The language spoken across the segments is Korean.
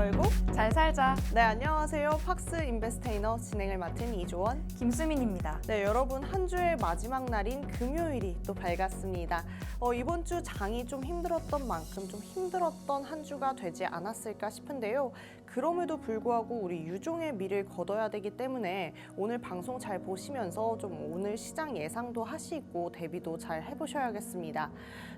벌고 잘 살자. 네, 안녕하세요. 팍스 인베스테이너 진행을 맡은 이조원. 김수민입니다. 네, 여러분 한 주의 마지막 날인 금요일이 또 밝았습니다. 이번 주 장이 좀 힘들었던 만큼 좀 힘들었던 한 주가 되지 않았을까 싶은데요. 그럼에도 불구하고 우리 유종의 미를 거둬야 되기 때문에 오늘 방송 잘 보시면서 좀 오늘 시장 예상도 하시고 대비도 잘 해보셔야겠습니다.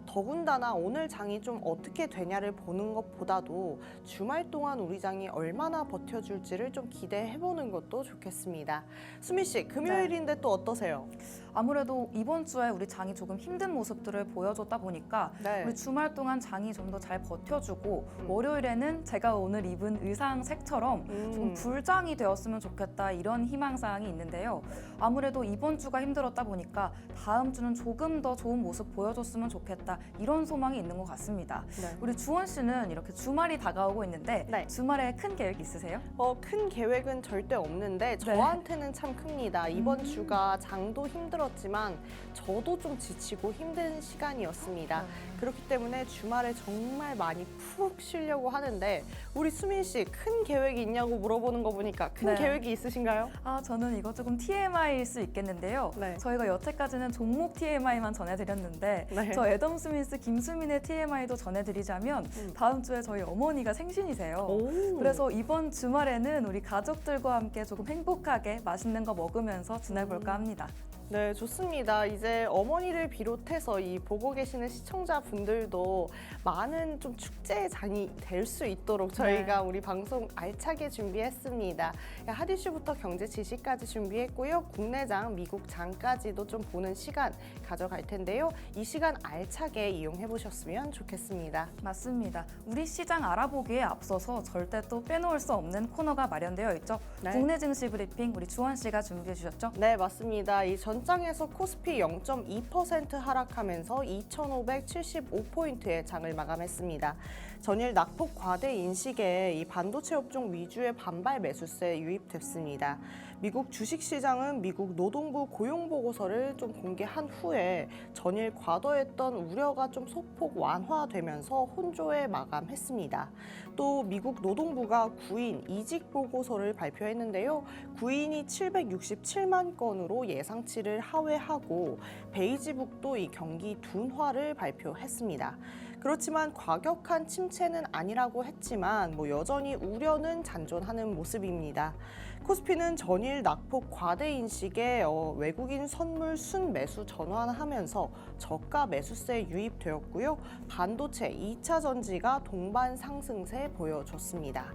더군다나 오늘 장이 좀 어떻게 되냐를 보는 것보다도 주말 동안 우리 장이 얼마나 버텨줄지를 좀 기대해보는 것도 좋겠습니다. 수민 씨, 금요일인데 또 어떠세요? 아무래도 이번 주에 우리 장이 조금 힘든 모습들을 보여줬다 보니까 네. 우리 주말 동안 장이 좀 더 잘 버텨주고 월요일에는 제가 오늘 입은 의상 색처럼 좀 불장이 되었으면 좋겠다 이런 희망사항이 있는데요. 아무래도 이번 주가 힘들었다 보니까 다음 주는 조금 더 좋은 모습 보여줬으면 좋겠다 이런 소망이 있는 것 같습니다. 네. 우리 주원 씨는 이렇게 주말이 다가오고 있는데 네. 주말에 큰 계획 있으세요? 큰 계획은 절대 없는데 저한테는 참 큽니다. 이번 주가 장도 힘들었지만 저도 좀 지치고 힘든 시간이었습니다. 그렇기 때문에 주말에 정말 많이 푹 쉬려고 하는데 우리 수민 씨 큰 계획이 있냐고 물어보는 거 보니까 큰 네. 계획이 있으신가요? 저는 이거 조금 TMI일 수 있겠는데요. 네. 저희가 여태까지는 종목 TMI만 전해드렸는데 네. 저 애덤 스미스 김수민의 TMI도 전해드리자면 다음 주에 저희 어머니가 생신이세요. 오. 그래서 이번 주말에는 우리 가족들과 함께 조금 행복하게 맛있는 거 먹으면서 지내볼까 합니다. 네, 좋습니다. 이제 어머니를 비롯해서 이 보고 계시는 시청자분들도 많은 좀 축제의 장이 될 수 있도록 저희가 우리 방송 알차게 준비했습니다. 핫 이슈부터 경제 지식까지 준비했고요. 국내 장, 미국 장까지도 좀 보는 시간 가져갈 텐데요. 이 시간 알차게 이용해 보셨으면 좋겠습니다. 맞습니다. 우리 시장 알아보기에 앞서서 절대 또 빼놓을 수 없는 코너가 마련되어 있죠. 네. 국내 증시 브리핑 우리 주원 씨가 준비해 주셨죠? 네, 맞습니다. 이 전장에서 코스피 0.2% 하락하면서 2,575포인트의 장을 마감했습니다. 전일 낙폭 과대 인식에 이 반도체 업종 위주의 반발 매수세 유입됐습니다. 미국 주식시장은 미국 노동부 고용보고서를 좀 공개한 후에 전일 과도했던 우려가 좀 소폭 완화되면서 혼조에 마감했습니다. 또 미국 노동부가 구인 이직 보고서를 발표했는데요. 구인이 767만 건으로 예상치를 하회하고 베이지북도 이 경기 둔화를 발표했습니다. 그렇지만 과격한 침체는 아니라고 했지만 여전히 우려는 잔존하는 모습입니다. 코스피는 전일 낙폭 과대 인식에 외국인 선물 순매수 전환하면서 저가 매수세 유입되었고요. 반도체 2차 전지가 동반 상승세 보여줬습니다.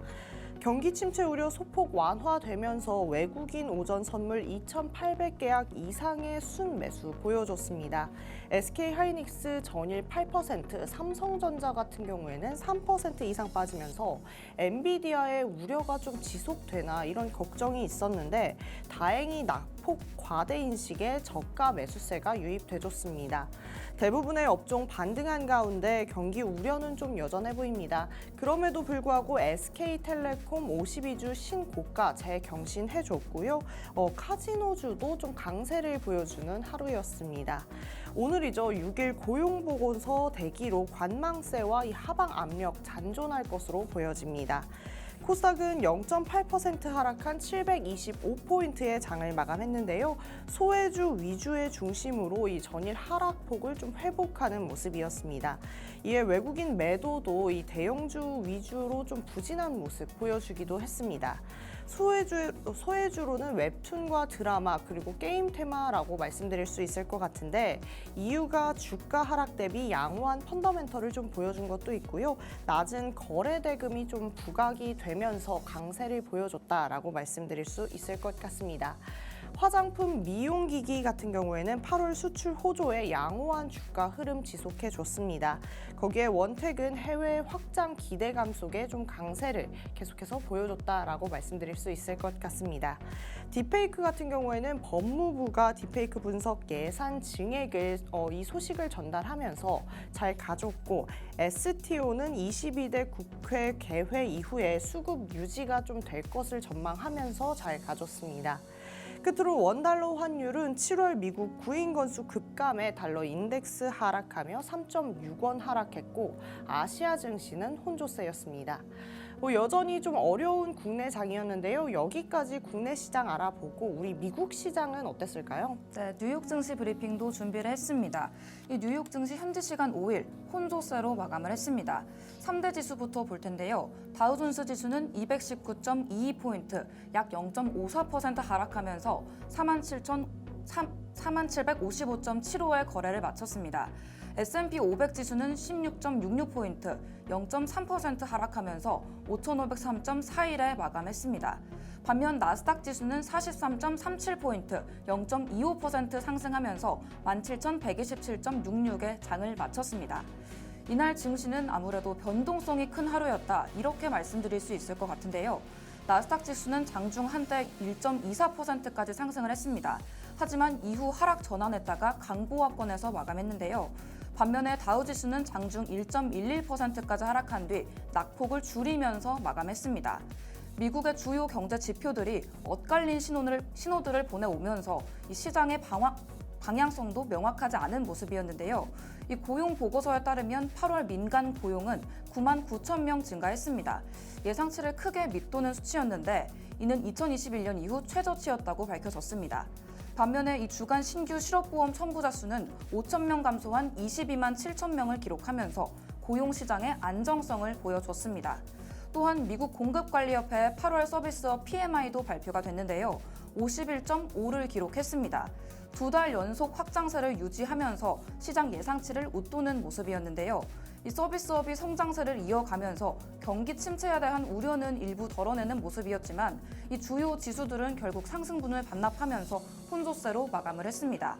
경기 침체 우려 소폭 완화되면서 외국인 오전 선물 2,800계약 이상의 순매수 보여줬습니다. SK하이닉스 전일 8%, 삼성전자 같은 경우에는 3% 이상 빠지면서 엔비디아의 우려가 좀 지속되나 이런 걱정이 있었는데 다행히 낙폭 과대 인식에 저가 매수세가 유입돼줬습니다. 대부분의 업종 반등한 가운데 경기 우려는 좀 여전해 보입니다. 그럼에도 불구하고 SK텔레콤 52주 신고가 재경신해줬고요. 카지노주도 좀 강세를 보여주는 하루였습니다. 오늘이죠. 6일 고용보고서 대기로 관망세와 이 하방 압력 잔존할 것으로 보여집니다. 코스닥은 0.8% 하락한 725포인트의 장을 마감했는데요. 소외주 위주의 중심으로 이 전일 하락폭을 좀 회복하는 모습이었습니다. 이에 외국인 매도도 이 대형주 위주로 좀 부진한 모습 보여주기도 했습니다. 소외주로는 웹툰과 드라마 그리고 게임 테마라고 말씀드릴 수 있을 것 같은데 이유가 주가 하락 대비 양호한 펀더멘털을 좀 보여준 것도 있고요. 낮은 거래 대금이 좀 부각이 되면서 강세를 보여줬다라고 말씀드릴 수 있을 것 같습니다. 화장품 미용기기 같은 경우에는 8월 수출 호조에 양호한 주가 흐름 지속해줬습니다. 거기에 원택은 해외 확장 기대감 속에 좀 강세를 계속해서 보여줬다라고 말씀드릴 수 있을 것 같습니다. 딥페이크 같은 경우에는 법무부가 딥페이크 분석 예산 증액을 이 소식을 전달하면서 잘 가졌고 STO는 22대 국회 개회 이후에 수급 유지가 좀 될 것을 전망하면서 잘 가졌습니다. 끝으로 원달러 환율은 7월 미국 구인 건수 급감에 달러 인덱스 하락하며 3.6원 하락했고 아시아 증시는 혼조세였습니다. 여전히 좀 어려운 국내 장이었는데요. 여기까지 국내 시장 알아보고 우리 미국 시장은 어땠을까요? 네, 뉴욕 증시 브리핑도 준비를 했습니다. 이 뉴욕 증시 현지 시간 5일 혼조세로 마감을 했습니다. 3대 지수부터 볼 텐데요. 다우존스 지수는 219.22포인트, 약 0.54% 하락하면서 4755.75의 거래를 마쳤습니다. S&P 500 지수는 16.66포인트, 0.3% 하락하면서 5,503.41에 마감했습니다. 반면 나스닥 지수는 43.37포인트, 0.25% 상승하면서 17,127.66에 장을 마쳤습니다. 이날 증시는 아무래도 변동성이 큰 하루였다, 이렇게 말씀드릴 수 있을 것 같은데요. 나스닥 지수는 장중 한때 1.24%까지 상승을 했습니다. 하지만 이후 하락 전환했다가 강보합권에서 마감했는데요. 반면에 다우지수는 장중 1.11%까지 하락한 뒤 낙폭을 줄이면서 마감했습니다. 미국의 주요 경제 지표들이 엇갈린 신호들을 보내오면서 이 시장의 방향성도 명확하지 않은 모습이었는데요. 이 고용 보고서에 따르면 8월 민간 고용은 9만 9천 명 증가했습니다. 예상치를 크게 밑도는 수치였는데 이는 2021년 이후 최저치였다고 밝혀졌습니다. 반면에 이 주간 신규 실업보험 청구자 수는 5천 명 감소한 22만 7천 명을 기록하면서 고용 시장의 안정성을 보여줬습니다. 또한 미국 공급관리협회의 8월 서비스업 PMI도 발표가 됐는데요. 51.5를 기록했습니다. 2달 연속 확장세를 유지하면서 시장 예상치를 웃도는 모습이었는데요. 이 서비스업이 성장세를 이어가면서 경기 침체에 대한 우려는 일부 덜어내는 모습이었지만 이 주요 지수들은 결국 상승분을 반납하면서 혼조세로 마감을 했습니다.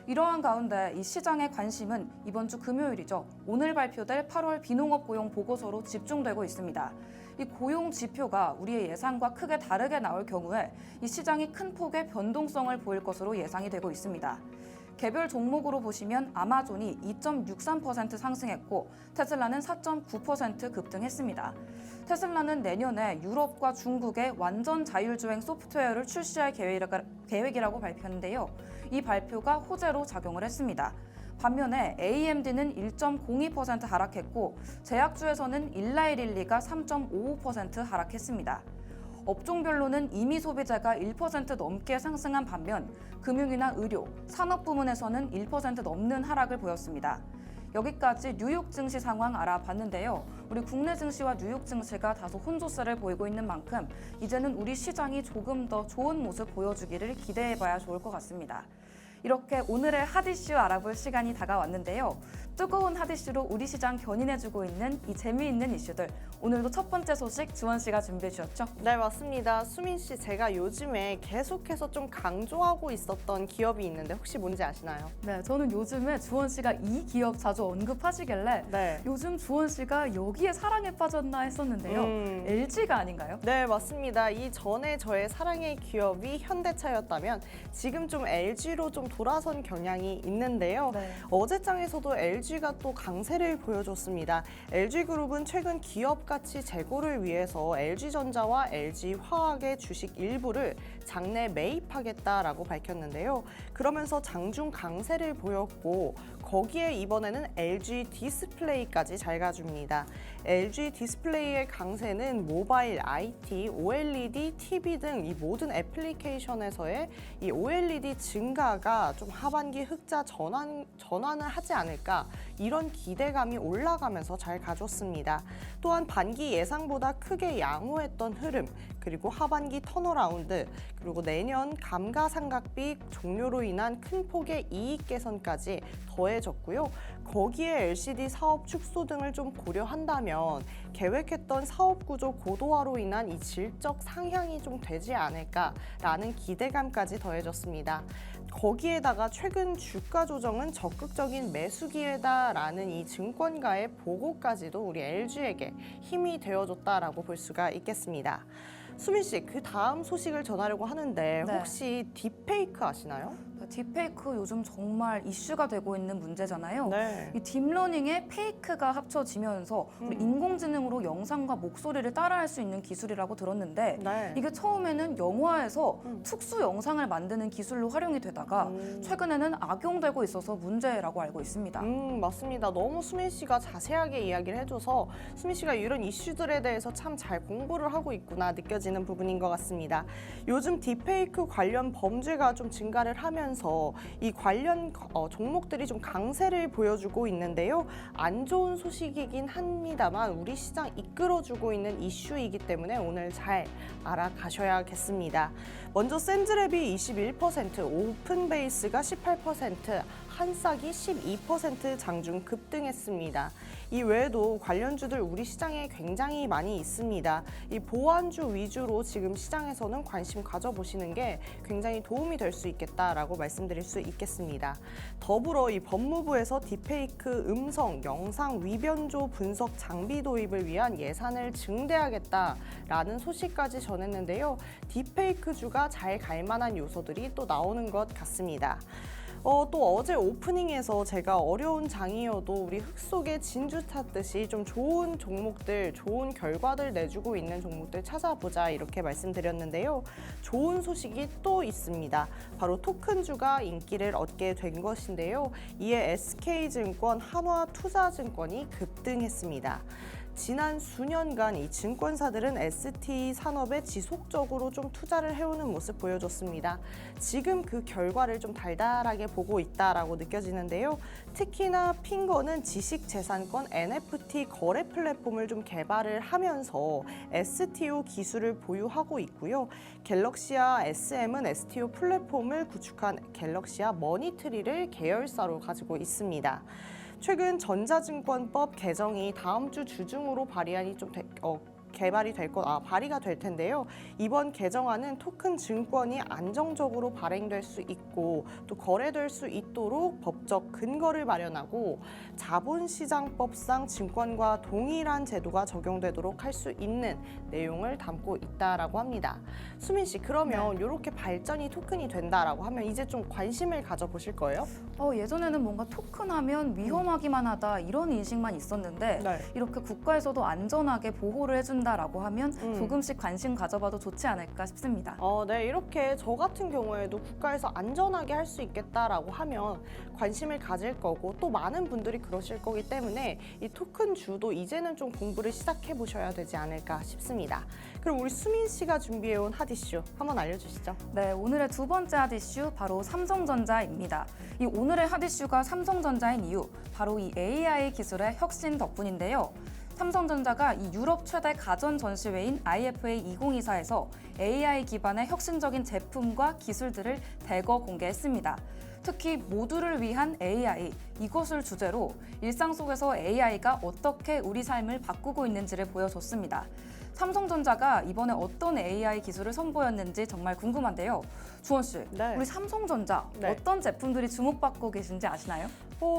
이러한 가운데 이 시장의 관심은 이번 주 금요일이죠. 오늘 발표될 8월 비농업 고용 보고서로 집중되고 있습니다. 이 고용 지표가 우리의 예상과 크게 다르게 나올 경우에 이 시장이 큰 폭의 변동성을 보일 것으로 예상이 되고 있습니다. 개별 종목으로 보시면 아마존이 2.63% 상승했고 테슬라는 4.9% 급등했습니다. 테슬라는 내년에 유럽과 중국에 완전 자율주행 소프트웨어를 출시할 계획이라고 밝혔는데요. 이 발표가 호재로 작용을 했습니다. 반면에 AMD는 1.02% 하락했고 제약주에서는 일라이릴리가 3.55% 하락했습니다. 업종별로는 임의 소비재가 1% 넘게 상승한 반면 금융이나 의료, 산업 부문에서는 1% 넘는 하락을 보였습니다. 여기까지 뉴욕 증시 상황 알아봤는데요. 우리 국내 증시와 뉴욕 증시가 다소 혼조세를 보이고 있는 만큼 이제는 우리 시장이 조금 더 좋은 모습 보여주기를 기대해봐야 좋을 것 같습니다. 이렇게 오늘의 핫이슈 알아볼 시간이 다가왔는데요. 뜨거운 핫이슈로 우리 시장 견인해주고 있는 이 재미있는 이슈들. 오늘도 첫 번째 소식 주원 씨가 준비해 주셨죠? 네, 맞습니다. 수민 씨, 제가 요즘에 계속해서 좀 강조하고 있었던 기업이 있는데 혹시 뭔지 아시나요? 네, 저는 요즘에 주원 씨가 이 기업 자주 언급하시길래 네. 요즘 주원 씨가 여기에 사랑에 빠졌나 했었는데요. LG가 아닌가요? 네, 맞습니다. 이 전에 저의 사랑의 기업이 현대차였다면 지금 좀 LG로 좀 돌아선 경향이 있는데요. 네. 어제장에서도 LG가 또 강세를 보여줬습니다. LG그룹은 최근 기업 가치 재고를 위해서 LG전자와 LG화학의 주식 일부를 장내 매입하겠다라고 밝혔는데요. 그러면서 장중 강세를 보였고 거기에 이번에는 LG 디스플레이까지 잘 가줍니다. LG 디스플레이의 강세는 모바일, IT, OLED, TV 등 이 모든 애플리케이션에서의 이 OLED 증가가 좀 하반기 흑자 전환을 하지 않을까 이런 기대감이 올라가면서 잘 가줬습니다. 또한 반기 예상보다 크게 양호했던 흐름, 그리고 하반기 턴어라운드, 그리고 내년 감가상각비 종료로 인한 큰 폭의 이익 개선까지 더해졌고요. 거기에 LCD 사업 축소 등을 좀 고려한다면 계획했던 사업 구조 고도화로 인한 이 질적 상향이 좀 되지 않을까라는 기대감까지 더해졌습니다. 거기에다가 최근 주가 조정은 적극적인 매수 기회다라는 이 증권가의 보고까지도 우리 LG에게 힘이 되어줬다라고 볼 수가 있겠습니다. 수민 씨, 그 다음 소식을 전하려고 하는데 네. 혹시 딥페이크 아시나요? 딥페이크 요즘 정말 이슈가 되고 있는 문제잖아요. 네. 이 딥러닝에 페이크가 합쳐지면서 우리 인공지능으로 영상과 목소리를 따라할 수 있는 기술이라고 들었는데 네. 이게 처음에는 영화에서 특수 영상을 만드는 기술로 활용이 되다가 최근에는 악용되고 있어서 문제라고 알고 있습니다. 맞습니다. 너무 수민 씨가 자세하게 이야기를 해줘서 수민 씨가 이런 이슈들에 대해서 참 잘 공부를 하고 있구나 느껴지는 부분인 것 같습니다. 요즘 딥페이크 관련 범죄가 좀 증가를 하면서 이 관련 종목들이 좀 강세를 보여주고 있는데요. 안 좋은 소식이긴 합니다만 우리 시장 이끌어주고 있는 이슈이기 때문에 오늘 잘 알아가셔야겠습니다. 먼저 샌드랩이 21%, 오픈베이스가 18%, 한싹이 12% 장중 급등했습니다. 이 외에도 관련주들 우리 시장에 굉장히 많이 있습니다. 이 보안주 위주로 지금 시장에서는 관심 가져보시는 게 굉장히 도움이 될 수 있겠다라고 말씀드릴 수 있겠습니다. 더불어 이 법무부에서 딥페이크 음성, 영상 위변조 분석 장비 도입을 위한 예산을 증대하겠다라는 소식까지 전했는데요. 딥페이크주가 잘 갈 만한 요소들이 또 나오는 것 같습니다. 또 어제 오프닝에서 제가 어려운 장이어도 우리 흙 속에 진주 탔듯이 좀 좋은 종목들, 좋은 결과들 내주고 있는 종목들 찾아보자 이렇게 말씀드렸는데요. 좋은 소식이 또 있습니다. 바로 토큰주가 인기를 얻게 된 것인데요. 이에 SK증권, 한화투자증권이 급등했습니다. 지난 수년간 이 증권사들은 ST 산업에 지속적으로 좀 투자를 해오는 모습 보여줬습니다. 지금 그 결과를 좀 달달하게 보고 있다라고 느껴지는데요. 특히나 핑거는 지식재산권 NFT 거래 플랫폼을 좀 개발을 하면서 STO 기술을 보유하고 있고요. 갤럭시아 SM은 STO 플랫폼을 구축한 갤럭시아 머니트리를 계열사로 가지고 있습니다. 최근 전자증권법 개정이 다음 주 주중으로 발의안이 좀 발의가 될 텐데요. 이번 개정안은 토큰 증권이 안정적으로 발행될 수 있고 또 거래될 수 있도록 법적 근거를 마련하고 자본시장법상 증권과 동일한 제도가 적용되도록 할 수 있는 내용을 담고 있다라고 합니다. 수민 씨, 그러면 이렇게 발전이 토큰이 된다라고 하면 이제 좀 관심을 가져보실 거예요? 예전에는 뭔가 토큰하면 위험하기만 하다 이런 인식만 있었는데 네. 이렇게 국가에서도 안전하게 보호를 해준다라고 하면 조금씩 관심 가져봐도 좋지 않을까 싶습니다. 네, 이렇게 저 같은 경우에도 국가에서 안전하게 할 수 있겠다라고 하면 관심을 가질 거고 또 많은 분들이 그러실 거기 때문에 이 토큰 주도 이제는 좀 공부를 시작해 보셔야 되지 않을까 싶습니다. 그럼 우리 수민 씨가 준비해온 핫 이슈 한번 알려주시죠. 네, 오늘의 두 번째 핫 이슈 바로 삼성전자입니다. 이 오늘의 핫 이슈가 삼성전자인 이유 바로 이 AI 기술의 혁신 덕분인데요. 삼성전자가 이 유럽 최대 가전 전시회인 IFA 2024에서 AI 기반의 혁신적인 제품과 기술들을 대거 공개했습니다. 특히 모두를 위한 AI, 이것을 주제로 일상 속에서 AI가 어떻게 우리 삶을 바꾸고 있는지를 보여줬습니다. 삼성전자가 이번에 어떤 AI 기술을 선보였는지 정말 궁금한데요. 주원 씨, 네. 우리 삼성전자 네. 어떤 제품들이 주목받고 계신지 아시나요?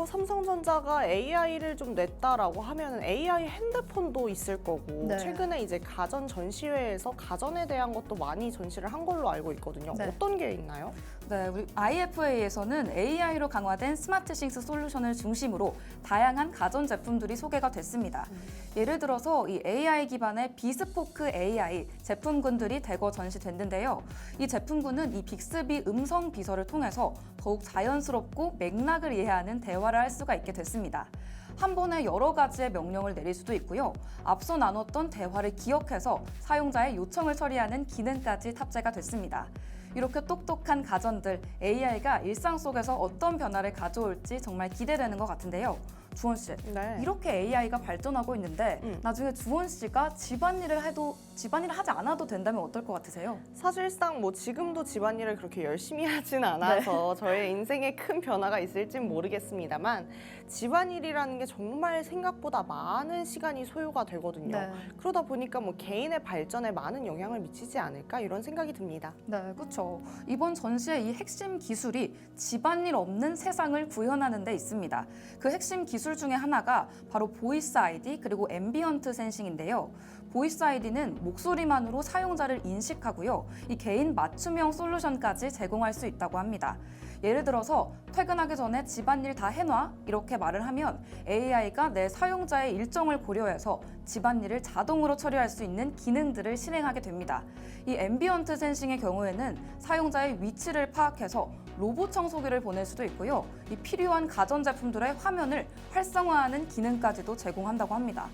삼성전자가 AI를 좀 냈다라고 하면 AI 핸드폰도 있을 거고 네. 최근에 이제 가전 전시회에서 가전에 대한 것도 많이 전시를 한 걸로 알고 있거든요. 네. 어떤 게 있나요? 네, 우리 IFA에서는 AI로 강화된 스마트싱스 솔루션을 중심으로 다양한 가전 제품들이 소개가 됐습니다. 예를 들어서 이 AI 기반의 비스포크 AI 제품군들이 대거 전시됐는데요. 이 제품군은 이 빅스비 음성 비서를 통해서 더욱 자연스럽고 맥락을 이해하는 대화를 할 수가 있게 됐습니다. 한 번에 여러 가지의 명령을 내릴 수도 있고요. 앞서 나눴던 대화를 기억해서 사용자의 요청을 처리하는 기능까지 탑재가 됐습니다. 이렇게 똑똑한 가전들, AI가 일상 속에서 어떤 변화를 가져올지 정말 기대되는 것 같은데요. 주원 씨, 네. 이렇게 AI가 발전하고 있는데 나중에 주원 씨가 집안일을 하지 않아도 된다면 어떨 것 같으세요? 사실상 뭐 지금도 집안일을 그렇게 열심히 하진 않아서 저의 인생에 큰 변화가 있을진 모르겠습니다만 집안일이라는 게 정말 생각보다 많은 시간이 소요가 되거든요. 네. 그러다 보니까 뭐 개인의 발전에 많은 영향을 미치지 않을까 이런 생각이 듭니다. 네, 그렇죠. 이번 전시의 이 핵심 기술이 집안일 없는 세상을 구현하는 데 있습니다. 그 핵심 기술 중에 하나가 바로 보이스 아이디 그리고 앰비언트 센싱인데요. 보이스 아이디는 목소리만으로 사용자를 인식하고요. 이 개인 맞춤형 솔루션까지 제공할 수 있다고 합니다. 예를 들어서 퇴근하기 전에 집안일 다 해놔 이렇게 말을 하면 AI가 내 사용자의 일정을 고려해서 집안일을 자동으로 처리할 수 있는 기능들을 실행하게 됩니다. 이 앰비언트 센싱의 경우에는 사용자의 위치를 파악해서 로봇 청소기를 보낼 수도 있고요. 이 필요한 가전제품들의 화면을 활성화하는 기능까지도 제공한다고 합니다.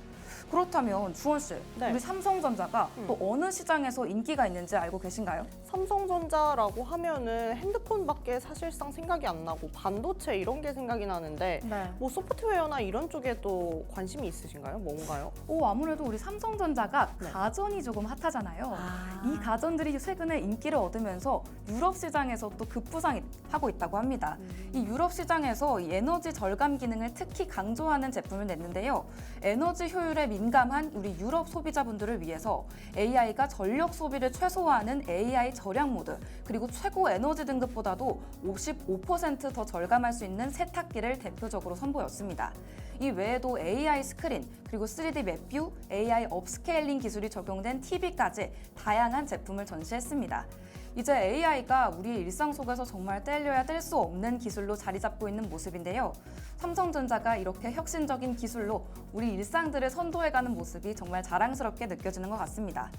그렇다면 주원 씨, 네. 우리 삼성전자가 또 어느 시장에서 인기가 있는지 알고 계신가요? 삼성전자라고 하면은 핸드폰밖에 사실상 생각이 안 나고 반도체 이런 게 생각이 나는데 네. 뭐 소프트웨어나 이런 쪽에도 관심이 있으신가요? 뭔가요? 아무래도 우리 삼성전자가 네. 가전이 조금 핫하잖아요. 이 가전들이 최근에 인기를 얻으면서 유럽 시장에서 또 급부상하고 있다고 합니다. 이 유럽 시장에서 이 에너지 절감 기능을 특히 강조하는 제품을 냈는데요. 에너지 효율에 민감한 우리 유럽 소비자분들을 위해서 AI가 전력 소비를 최소화하는 AI 절약 모드, 그리고 최고 에너지 등급보다도 55% 더 절감할 수 있는 세탁기를 대표적으로 선보였습니다. 이 외에도 AI 스크린, 그리고 3D 맵뷰, AI 업스케일링 기술이 적용된 TV까지 다양한 제품을 전시했습니다. 이제 AI가 우리의 일상 속에서 정말 떼려야 뗄 수 없는 기술로 자리 잡고 있는 모습인데요. 삼성전자가 이렇게 혁신적인 기술로 우리 일상들을 선도해가는 모습이 정말 자랑스럽게 느껴지는 것 같습니다.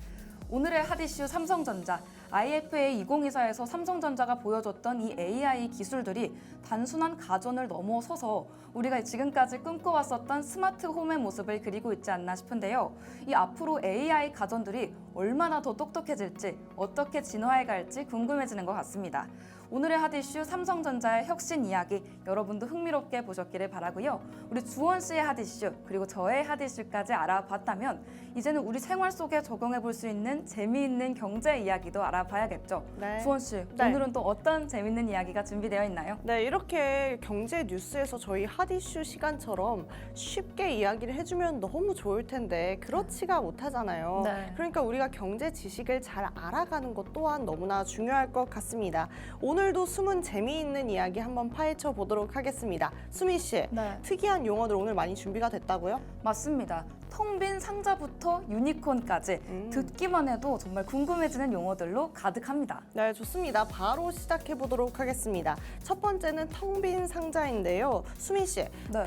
오늘의 핫이슈 삼성전자, IFA 2024에서 삼성전자가 보여줬던 이 AI 기술들이 단순한 가전을 넘어서서 우리가 지금까지 꿈꿔왔었던 스마트 홈의 모습을 그리고 있지 않나 싶은데요. 이 앞으로 AI 가전들이 얼마나 더 똑똑해질지, 어떻게 진화해 갈지 궁금해지는 것 같습니다. 오늘의 핫이슈 삼성전자의 혁신 이야기 여러분도 흥미롭게 보셨기를 바라고요. 우리 주원 씨의 핫이슈 그리고 저의 핫이슈까지 알아봤다면 이제는 우리 생활 속에 적용해 볼 수 있는 재미있는 경제 이야기도 알아봐야겠죠. 네. 주원 씨, 네. 오늘은 또 어떤 재미있는 이야기가 준비되어 있나요? 네, 이렇게 경제 뉴스에서 저희 핫이슈 시간처럼 쉽게 이야기를 해주면 너무 좋을 텐데 그렇지가 못하잖아요. 네. 그러니까 우리가 경제 지식을 잘 알아가는 것 또한 너무나 중요할 것 같습니다. 오늘도 숨은 재미있는 이야기 한번 파헤쳐 보도록 하겠습니다. 수민 씨, 네. 특이한 용어들 오늘 많이 준비가 됐다고요? 맞습니다. 텅 빈 상자부터 유니콘까지 듣기만 해도 정말 궁금해지는 용어들로 가득합니다. 네, 좋습니다. 바로 시작해 보도록 하겠습니다. 첫 번째는 텅 빈 상자인데요. 수민 씨, 네.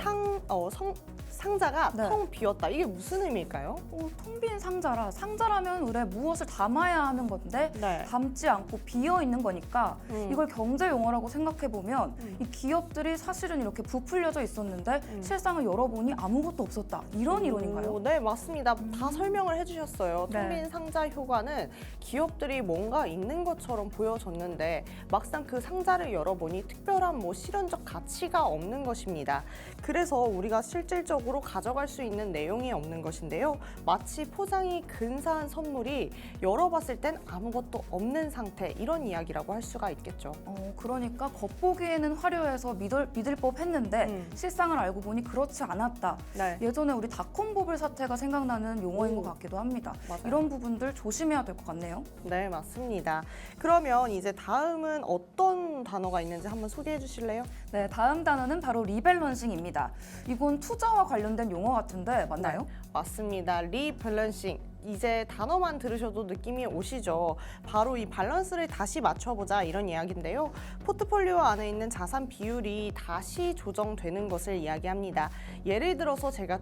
상자가 네. 텅 비었다. 이게 무슨 의미일까요? 텅 빈 상자라면 우리 무엇을 담아야 하는 건데 네. 담지 않고 비어 있는 거니까 이걸 경제 용어라고 생각해 보면 음. 이 기업들이 사실은 이렇게 부풀려져 있었는데 실상을 열어보니 아무것도 없었다 이런 이론인가요? 네, 맞습니다. 다 설명을 해주셨어요. 네. 텅 빈 상자 효과는 기업들이 뭔가 있는 것처럼 보여졌는데 막상 그 상자를 열어보니 특별한 실현적 가치가 없는 것입니다. 그래서 우리가 실질적으로 가져갈 수 있는 내용이 없는 것인데요. 마치 포장이 근사한 선물이 열어봤을 땐 아무것도 없는 상태, 이런 이야기라고 할 수가 있겠죠. 그러니까 겉보기에는 화려해서 믿을 법했는데 실상을 알고 보니 그렇지 않았다. 네. 예전에 우리 닷컴버블 사태가 생각나는 용어인 것 같기도 합니다. 맞아요. 이런 부분들 조심해야 될 것 같네요. 네, 맞습니다. 그러면 이제 다음은 어떤 단어가 있는지 한번 소개해 주실래요? 네, 다음 단어는 바로 리밸런싱입니다. 이건 투자와 관련된 용어 같은데 맞나요? 네, 맞습니다. 리밸런싱. 이제 단어만 들으셔도 느낌이 오시죠? 바로 이 밸런스를 다시 맞춰보자 이런 이야기인데요. 포트폴리오 안에 있는 자산 비율이 다시 조정되는 것을 이야기합니다. 예를 들어서 제가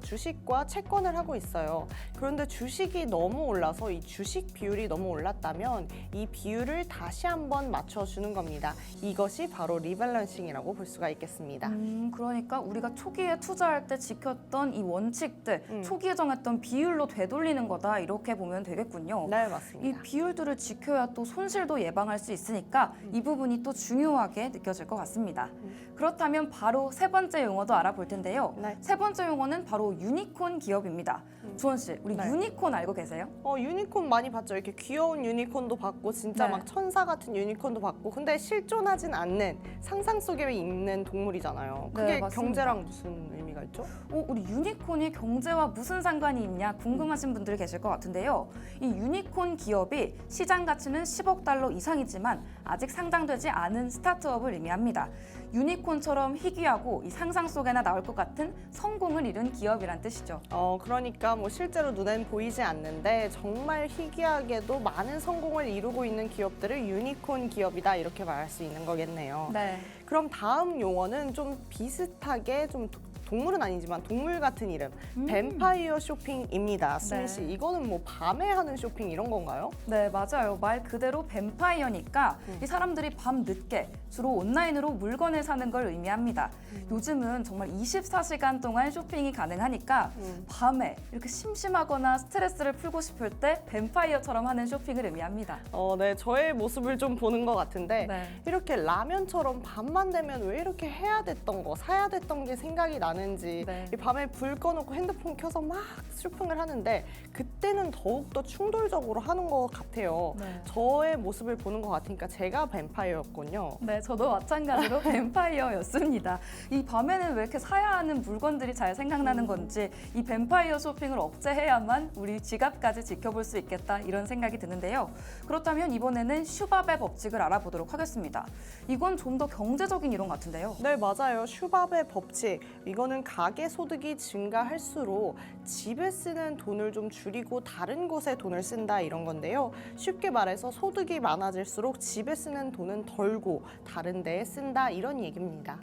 주식과 채권을 하고 있어요. 그런데 주식이 너무 올라서 이 주식 비율이 너무 올랐다면 이 비율을 다시 한번 맞춰주는 겁니다. 이것이 바로 리밸런싱이라고 볼 수가 있겠습니다. 그러니까 우리가 초기에 투자할 때 지켰던 이 원칙들, 초기에 정했던 비율로 되돌리는 거다 이렇게 보면 되겠군요. 네, 맞습니다. 이 비율들을 지켜야 또 손실도 예방할 수 있으니까 이 부분이 또 중요하게 느껴질 것 같습니다. 그렇다면 바로 세 번째 용어도 알아볼 텐데요. 네. 세 번째 용어는 바로 유니콘 기업입니다. 주원 씨, 우리 네. 유니콘 알고 계세요? 유니콘 많이 봤죠. 이렇게 귀여운 유니콘도 봤고 진짜 네. 막 천사 같은 유니콘도 봤고 근데 실존하진 않는 상상 속에 있는 동물이잖아요. 그게 네, 맞습니다. 경제랑 무슨 의미가 있죠? 우리 유니콘이 경제와 무슨 상관이 있냐 궁금하신 분들 분들 계실 것 같은데요. 이 유니콘 기업이 시장 가치는 10억 달러 이상이지만 아직 상장되지 않은 스타트업을 의미합니다. 유니콘처럼 희귀하고 이 상상 속에나 나올 것 같은 성공을 이룬 기업이란 뜻이죠. 그러니까 뭐 실제로 눈엔 보이지 않는데 정말 희귀하게도 많은 성공을 이루고 있는 기업들을 유니콘 기업이다 이렇게 말할 수 있는 거겠네요. 네. 그럼 다음 용어는 좀 비슷하게 좀 동물은 아니지만 동물 같은 이름, 뱀파이어 쇼핑입니다. 수민 씨, 이거는 뭐 밤에 하는 쇼핑 이런 건가요? 네, 맞아요. 말 그대로 뱀파이어니까 이 사람들이 밤 늦게 주로 온라인으로 물건을 사는 걸 의미합니다. 요즘은 정말 24시간 동안 쇼핑이 가능하니까 밤에 이렇게 심심하거나 스트레스를 풀고 싶을 때 뱀파이어처럼 하는 쇼핑을 의미합니다. 네, 저의 모습을 좀 보는 것 같은데 네. 이렇게 라면처럼 밤만 되면 왜 이렇게 해야 됐던 거, 사야 됐던 게 생각이 나는지 네. 이 밤에 불 꺼놓고 핸드폰 켜서 막 쇼핑을 하는데 그때는 더욱더 충동적으로 하는 것 같아요. 네. 저의 모습을 보는 것 같으니까 제가 뱀파이어였군요. 네, 저도 마찬가지로 뱀파이어였습니다. 이 밤에는 왜 이렇게 사야 하는 물건들이 잘 생각나는 건지 이 뱀파이어 쇼핑을 억제해야만 우리 지갑까지 지켜볼 수 있겠다 이런 생각이 드는데요. 그렇다면 이번에는 슈밥의 법칙을 알아보도록 하겠습니다. 이건 좀 더 경제적인 이론 같은데요. 네, 맞아요. 슈밥의 법칙. 이거는 가계 소득이 증가할수록 집에 쓰는 돈을 좀 줄이고 다른 곳에 돈을 쓴다 이런 건데요. 쉽게 말해서 소득이 많아질수록 집에 쓰는 돈은 덜고 다른 데에 쓴다 이런 얘기입니다.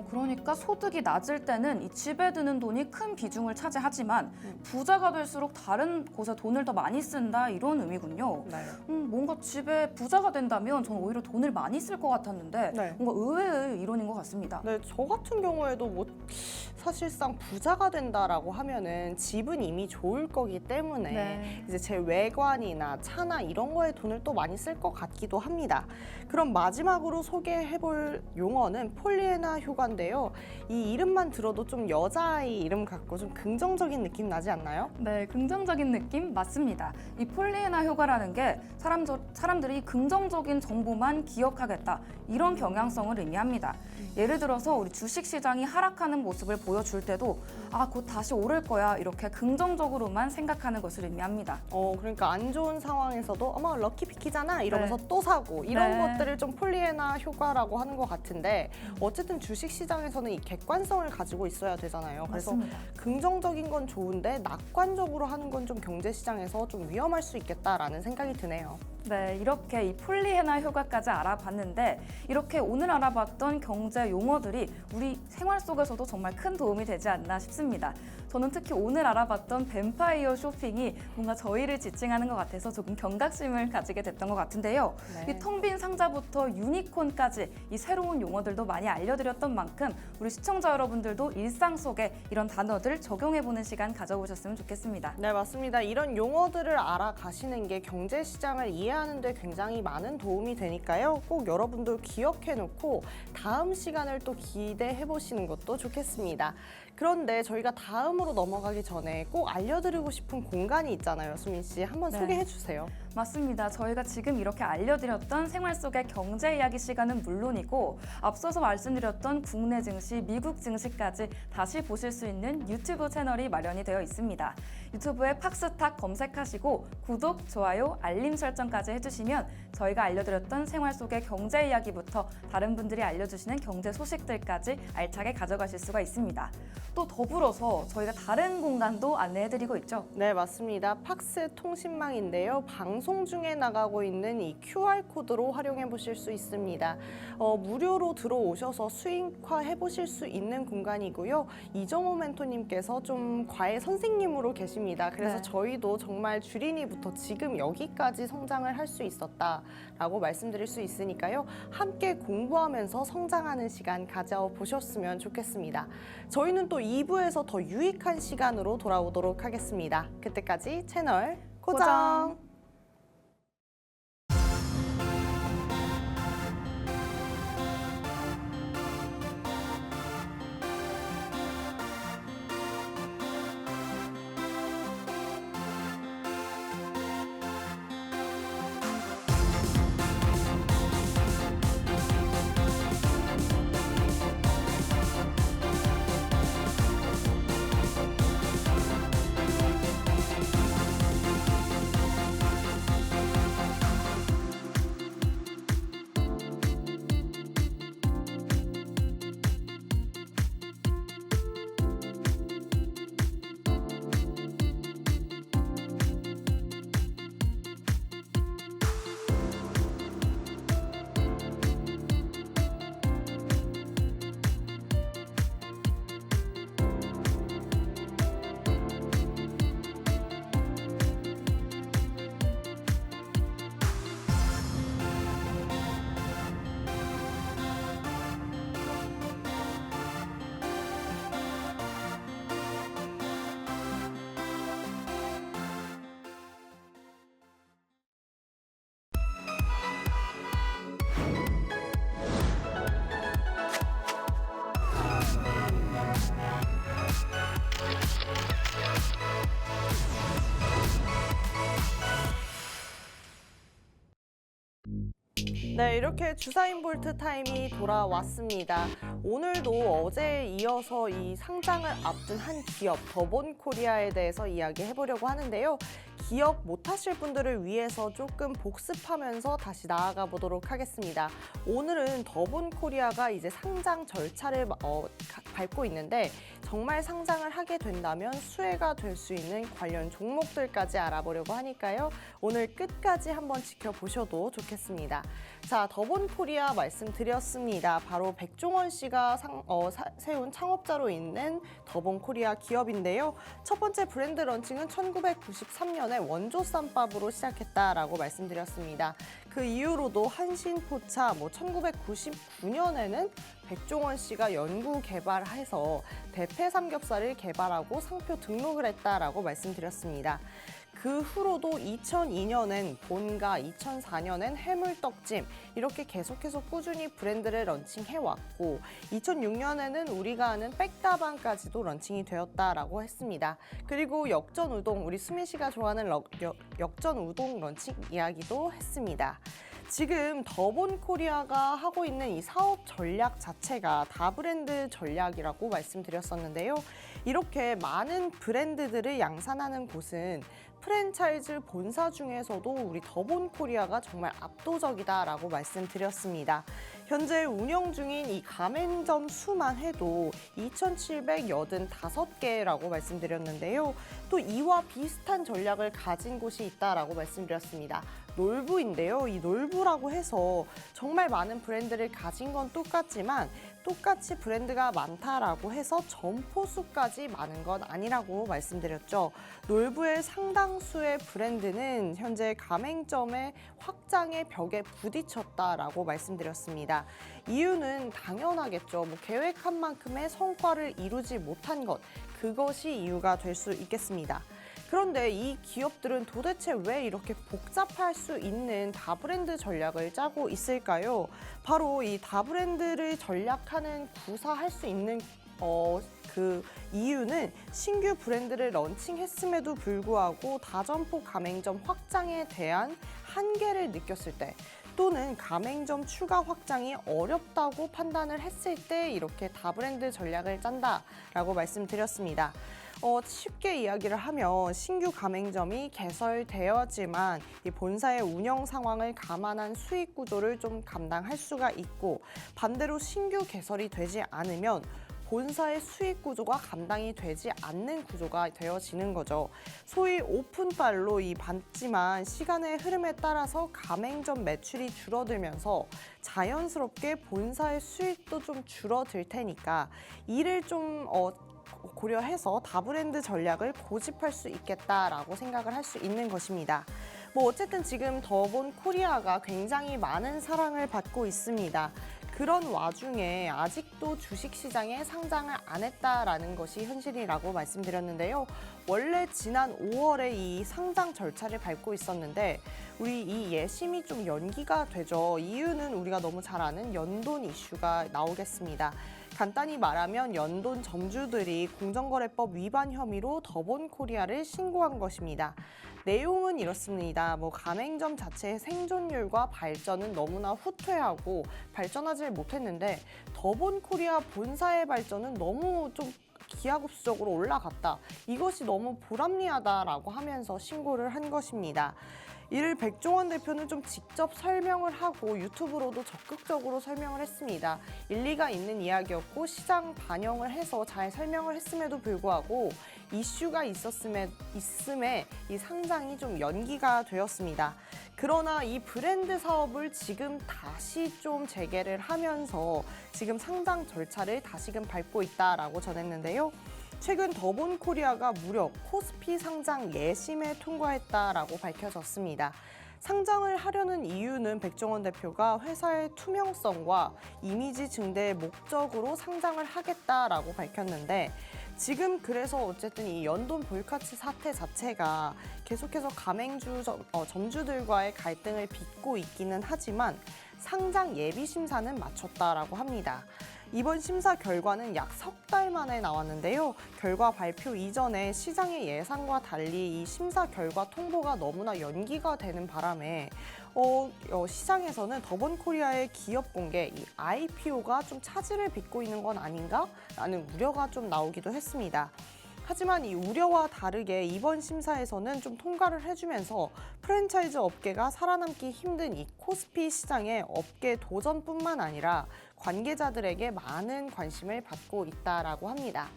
그러니까 소득이 낮을 때는 이 집에 드는 돈이 큰 비중을 차지하지만 부자가 될수록 다른 곳에 돈을 더 많이 쓴다 이런 의미군요. 네. 뭔가 집에 부자가 된다면 저는 오히려 돈을 많이 쓸 것 같았는데 네. 뭔가 의외의 이론인 것 같습니다. 네, 저 같은 경우에도 뭐 사실상 부자가 된다라고 하면은 집은 이미 좋을 거기 때문에 네. 이제 제 외관이나 차나 이런 거에 돈을 또 많이 쓸 것 같기도 합니다. 그럼 마지막으로 소개해볼 용어는 폴리애나 효과인데요. 이 이름만 들어도 좀 여자아이 이름 같고 좀 긍정적인 느낌 나지 않나요? 네, 긍정적인 느낌 맞습니다. 이 폴리애나 효과라는 게 사람들이 긍정적인 정보만 기억하겠다 이런 경향성을 의미합니다. 예를 들어서 우리 주식시장이 하락하는 모습을 보여줄 때도 곧 다시 오를 거야 이렇게 긍정적으로만 생각하는 것을 의미합니다. 그러니까 안 좋은 상황에서도 어머 럭키피키잖아 이러면서 네. 또 사고 이런 네. 것들을 좀 폴리애나 효과라고 하는 것 같은데 어쨌든 주식시장에서는 이 객관성을 가지고 있어야 되잖아요. 그래서 맞습니다. 긍정적인 건 좋은데 낙관적으로 하는 건 좀 경제시장에서 좀 위험할 수 있겠다라는 생각이 드네요. 네, 이렇게 이 폴리애나 효과까지 알아봤는데 이렇게 오늘 알아봤던 경제 용어들이 우리 생활 속에서도 정말 큰 도움이 되지 않나 싶습니다. 저는 특히 오늘 알아봤던 뱀파이어 쇼핑이 뭔가 저희를 지칭하는 것 같아서 조금 경각심을 가지게 됐던 것 같은데요. 네. 이 텅 빈 상자부터 유니콘까지 이 새로운 용어들도 많이 알려드렸던 만큼 우리 시청자 여러분들도 일상 속에 이런 단어들 적용해보는 시간 가져보셨으면 좋겠습니다. 네, 맞습니다. 이런 용어들을 알아가시는 게 경제시장을 이해하는 데 굉장히 많은 도움이 되니까요. 꼭 여러분도 기억해놓고 다음 시간을 또 기대해보시는 것도 좋겠습니다. 그런데 저희가 다음으로 넘어가기 전에 꼭 알려드리고 싶은 공간이 있잖아요. 수민 씨, 한번 네. 소개해 주세요. 맞습니다. 저희가 지금 이렇게 알려드렸던 생활 속의 경제 이야기 시간은 물론이고 앞서서 말씀드렸던 국내 증시, 미국 증시까지 다시 보실 수 있는 유튜브 채널이 마련이 되어 있습니다. 유튜브에 팍스탁 검색하시고 구독, 좋아요, 알림 설정까지 해주시면 저희가 알려드렸던 생활 속의 경제 이야기부터 다른 분들이 알려주시는 경제 소식들까지 알차게 가져가실 수가 있습니다. 또 더불어서 저희가 다른 공간도 안내해드리고 있죠. 네, 맞습니다. 팍스 통신망인데요. 방송 중에 나가고 있는 이 QR코드로 활용해 보실 수 있습니다. 무료로 들어오셔서 수익화 해보실 수 있는 공간이고요. 이정호 멘토님께서 좀 과외 선생님으로 계십니다. 그래서 네. 저희도 정말 주린이부터 지금 여기까지 성장을 할 수 있었다라고 말씀드릴 수 있으니까요. 함께 공부하면서 성장하는 시간 가져보셨으면 좋겠습니다. 저희는 또 2부에서 더 유익한 시간으로 돌아오도록 하겠습니다. 그때까지 채널 고정! 네, 이렇게 주사인 볼트 타임이 돌아왔습니다. 오늘도 어제에 이어서 이 상장을 앞둔 한 기업 더본 코리아에 대해서 이야기해 보려고 하는데요. 기업 못하실 분들을 위해서 조금 복습하면서 다시 나아가 보도록 하겠습니다. 오늘은 더본 코리아가 이제 상장 절차를 밟고 있는데 정말 상장을 하게 된다면 수혜가 될 수 있는 관련 종목들까지 알아보려고 하니까요. 오늘 끝까지 한번 지켜보셔도 좋겠습니다. 자, 더본 코리아 말씀드렸습니다. 바로 백종원 씨가 세운 창업자로 있는 더본 코리아 기업인데요. 첫 번째 브랜드 런칭은 1993년에 원조 쌈밥으로 시작했다라고 말씀드렸습니다. 그 이후로도 한신포차, 1999년에는 백종원 씨가 연구 개발해서 대패 삼겹살을 개발하고 상표 등록을 했다라고 말씀드렸습니다. 그 후로도 2002년엔 본가, 2004년엔 해물떡찜 이렇게 계속해서 꾸준히 브랜드를 런칭해왔고 2006년에는 우리가 아는 백다방까지도 런칭이 되었다라고 했습니다. 그리고 역전우동, 우리 수민 씨가 좋아하는 역전우동 런칭 이야기도 했습니다. 지금 더본 코리아가 하고 있는 이 사업 전략 자체가 다브랜드 전략이라고 말씀드렸었는데요. 이렇게 많은 브랜드들을 양산하는 곳은 프랜차이즈 본사 중에서도 우리 더본 코리아가 정말 압도적이다라고 말씀드렸습니다. 현재 운영 중인 이 가맹점 수만 해도 2,785개라고 말씀드렸는데요. 또 이와 비슷한 전략을 가진 곳이 있다라고 말씀드렸습니다. 놀부인데요. 이 놀부라고 해서 정말 많은 브랜드를 가진 건 똑같지만 똑같이 브랜드가 많다라고 해서 점포 수까지 많은 건 아니라고 말씀드렸죠. 놀부의 상당수의 브랜드는 현재 가맹점의 확장의 벽에 부딪혔다라고 말씀드렸습니다. 이유는 당연하겠죠. 계획한 만큼의 성과를 이루지 못한 것, 그것이 이유가 될 수 있겠습니다. 그런데 이 기업들은 도대체 왜 이렇게 복잡할 수 있는 다브랜드 전략을 짜고 있을까요? 바로 이 다브랜드를 전략하는 구사할 수 있는 그 이유는 신규 브랜드를 런칭했음에도 불구하고 다점포 가맹점 확장에 대한 한계를 느꼈을 때 또는 가맹점 추가 확장이 어렵다고 판단을 했을 때 이렇게 다브랜드 전략을 짠다라고 말씀드렸습니다. 쉽게 이야기를 하면 신규 가맹점이 개설되었지만 이 본사의 운영 상황을 감안한 수익 구조를 좀 감당할 수가 있고 반대로 신규 개설이 되지 않으면 본사의 수익 구조가 감당이 되지 않는 구조가 되어지는 거죠. 소위 오픈빨로 받지만 시간의 흐름에 따라서 가맹점 매출이 줄어들면서 자연스럽게 본사의 수익도 좀 줄어들 테니까 이를 좀 고려해서 다브랜드 전략을 고집할 수 있겠다라고 생각을 할 수 있는 것입니다. 어쨌든 지금 더본 코리아가 굉장히 많은 사랑을 받고 있습니다. 그런 와중에 아직도 주식시장에 상장을 안 했다라는 것이 현실이라고 말씀드렸는데요. 원래 지난 5월에 이 상장 절차를 밟고 있었는데 우리 이 예심이 좀 연기가 되죠. 이유는 우리가 너무 잘 아는 연돈 이슈가 나오겠습니다. 간단히 말하면 연돈 점주들이 공정거래법 위반 혐의로 더본 코리아를 신고한 것입니다. 내용은 이렇습니다. 가맹점 자체의 생존율과 발전은 너무나 후퇴하고 발전하지 못했는데 더본 코리아 본사의 발전은 너무 좀 기하급수적으로 올라갔다. 이것이 너무 불합리하다라고 하면서 신고를 한 것입니다. 이를 백종원 대표는 좀 직접 설명을 하고 유튜브로도 적극적으로 설명을 했습니다. 일리가 있는 이야기였고 시장 반영을 해서 잘 설명을 했음에도 불구하고 이슈가 있음에 이 상장이 좀 연기가 되었습니다. 그러나 이 브랜드 사업을 지금 다시 좀 재개를 하면서 지금 상장 절차를 다시금 밟고 있다라고 전했는데요. 최근 더본 코리아가 무려 코스피 상장 예심에 통과했다라고 밝혀졌습니다. 상장을 하려는 이유는 백종원 대표가 회사의 투명성과 이미지 증대의 목적으로 상장을 하겠다라고 밝혔는데 지금 그래서 어쨌든 이 연돈 볼카치 사태 자체가 계속해서 가맹주 점주들과의 갈등을 빚고 있기는 하지만 상장 예비 심사는 마쳤다라고 합니다. 이번 심사 결과는 약 석 달 만에 나왔는데요. 결과 발표 이전에 시장의 예상과 달리 이 심사 결과 통보가 너무나 연기가 되는 바람에 시장에서는 더본코리아의 기업 공개, 이 IPO가 좀 차질을 빚고 있는 건 아닌가라는 우려가 좀 나오기도 했습니다. 하지만 이 우려와 다르게 이번 심사에서는 좀 통과를 해주면서 프랜차이즈 업계가 살아남기 힘든 이 코스피 시장의 업계 도전뿐만 아니라 관계자들에게 많은 관심을 받고 있다라고 합니다.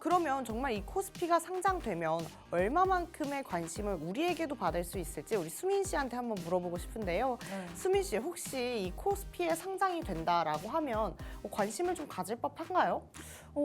그러면 정말 이 코스피가 상장되면 얼마만큼의 관심을 우리에게도 받을 수 있을지 우리 수민 씨한테 한번 물어보고 싶은데요. 수민 씨, 혹시 이 코스피에 상장이 된다라고 하면 관심을 좀 가질 법한가요?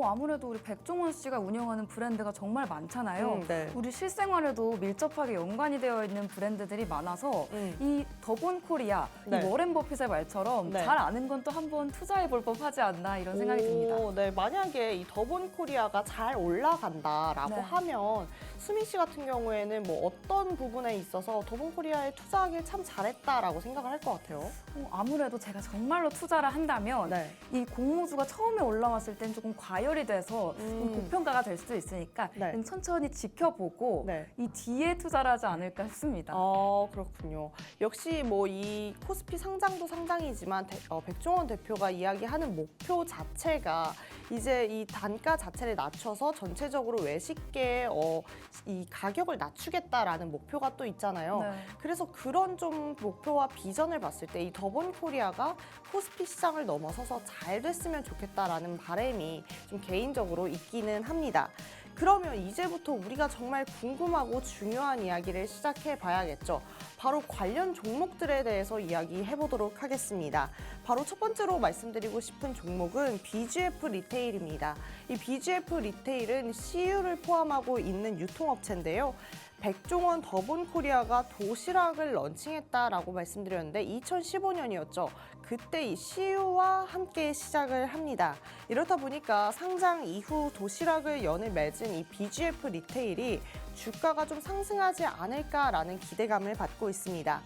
아무래도 우리 백종원 씨가 운영하는 브랜드가 정말 많잖아요. 네. 우리 실생활에도 밀접하게 연관이 되어 있는 브랜드들이 많아서 이 더본코리아, 네. 이 워렌 버핏의 말처럼 네. 잘 아는 건 또 한번 투자해 볼 법하지 않나 이런 생각이 듭니다. 네, 만약에 이 더본코리아가 잘 올라간다라고 네. 하면 수민 씨 같은 경우에는 뭐 어떤 부분에 있어서 더본코리아에 투자하길 참 잘했다라고 생각을 할 것 같아요. 아무래도 제가 정말로 투자를 한다면 네. 이 공모주가 처음에 올라왔을 땐 조금 과열이 돼서 좀 고평가가 될 수도 있으니까 네. 천천히 지켜보고 네. 이 뒤에 투자를 하지 않을까 싶습니다. 그렇군요. 역시 뭐 이 코스피 상장도 상장이지만 백종원 대표가 이야기하는 목표 자체가 이제 이 단가 자체를 낮춰서 전체적으로 외식계의 이 가격을 낮추겠다라는 목표가 또 있잖아요. 네. 그래서 그런 좀 목표와 비전을 봤을 때 이 더본코리아가 코스피 시장을 넘어서서 잘 됐으면 좋겠다라는 바람이 좀 개인적으로 있기는 합니다. 그러면 이제부터 우리가 정말 궁금하고 중요한 이야기를 시작해 봐야겠죠. 바로 관련 종목들에 대해서 이야기해 보도록 하겠습니다. 바로 첫 번째로 말씀드리고 싶은 종목은 BGF 리테일입니다. 이 BGF 리테일은 CU를 포함하고 있는 유통업체인데요. 백종원 더본코리아가 도시락을 런칭했다라고 말씀드렸는데 2015년이었죠. 그때 이 CU와 함께 시작을 합니다. 이렇다 보니까 상장 이후 도시락을 연을 맺은 이 BGF 리테일이 주가가 좀 상승하지 않을까라는 기대감을 받고 있습니다.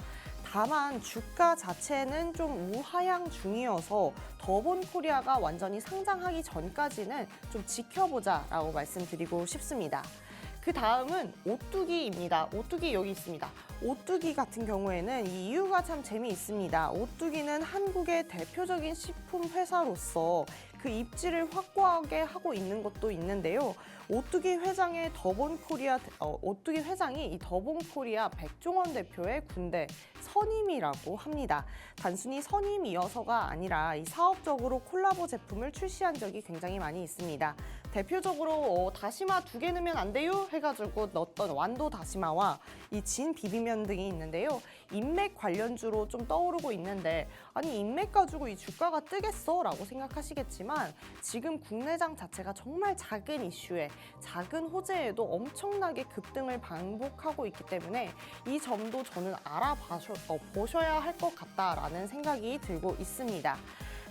다만 주가 자체는 좀 우하향 중이어서 더본코리아가 완전히 상장하기 전까지는 좀 지켜보자라고 말씀드리고 싶습니다. 그 다음은 오뚜기입니다. 오뚜기 여기 있습니다. 오뚜기 같은 경우에는 이 이유가 참 재미있습니다. 오뚜기는 한국의 대표적인 식품 회사로서 그 입지를 확고하게 하고 있는 것도 있는데요. 오뚜기 회장이 이 더본코리아 백종원 대표의 군대 선임이라고 합니다. 단순히 선임이어서가 아니라 이 사업적으로 콜라보 제품을 출시한 적이 굉장히 많이 있습니다. 대표적으로 다시마 2개 넣으면 안 돼요? 해가지고 넣었던 완도 다시마와 이 진 비빔면 등이 있는데요. 인맥 관련주로 좀 떠오르고 있는데 아니 인맥 가지고 이 주가가 뜨겠어? 라고 생각하시겠지만 지금 국내장 자체가 정말 작은 이슈에 작은 호재에도 엄청나게 급등을 반복하고 있기 때문에 이 점도 저는 보셔야 할 것 같다라는 생각이 들고 있습니다.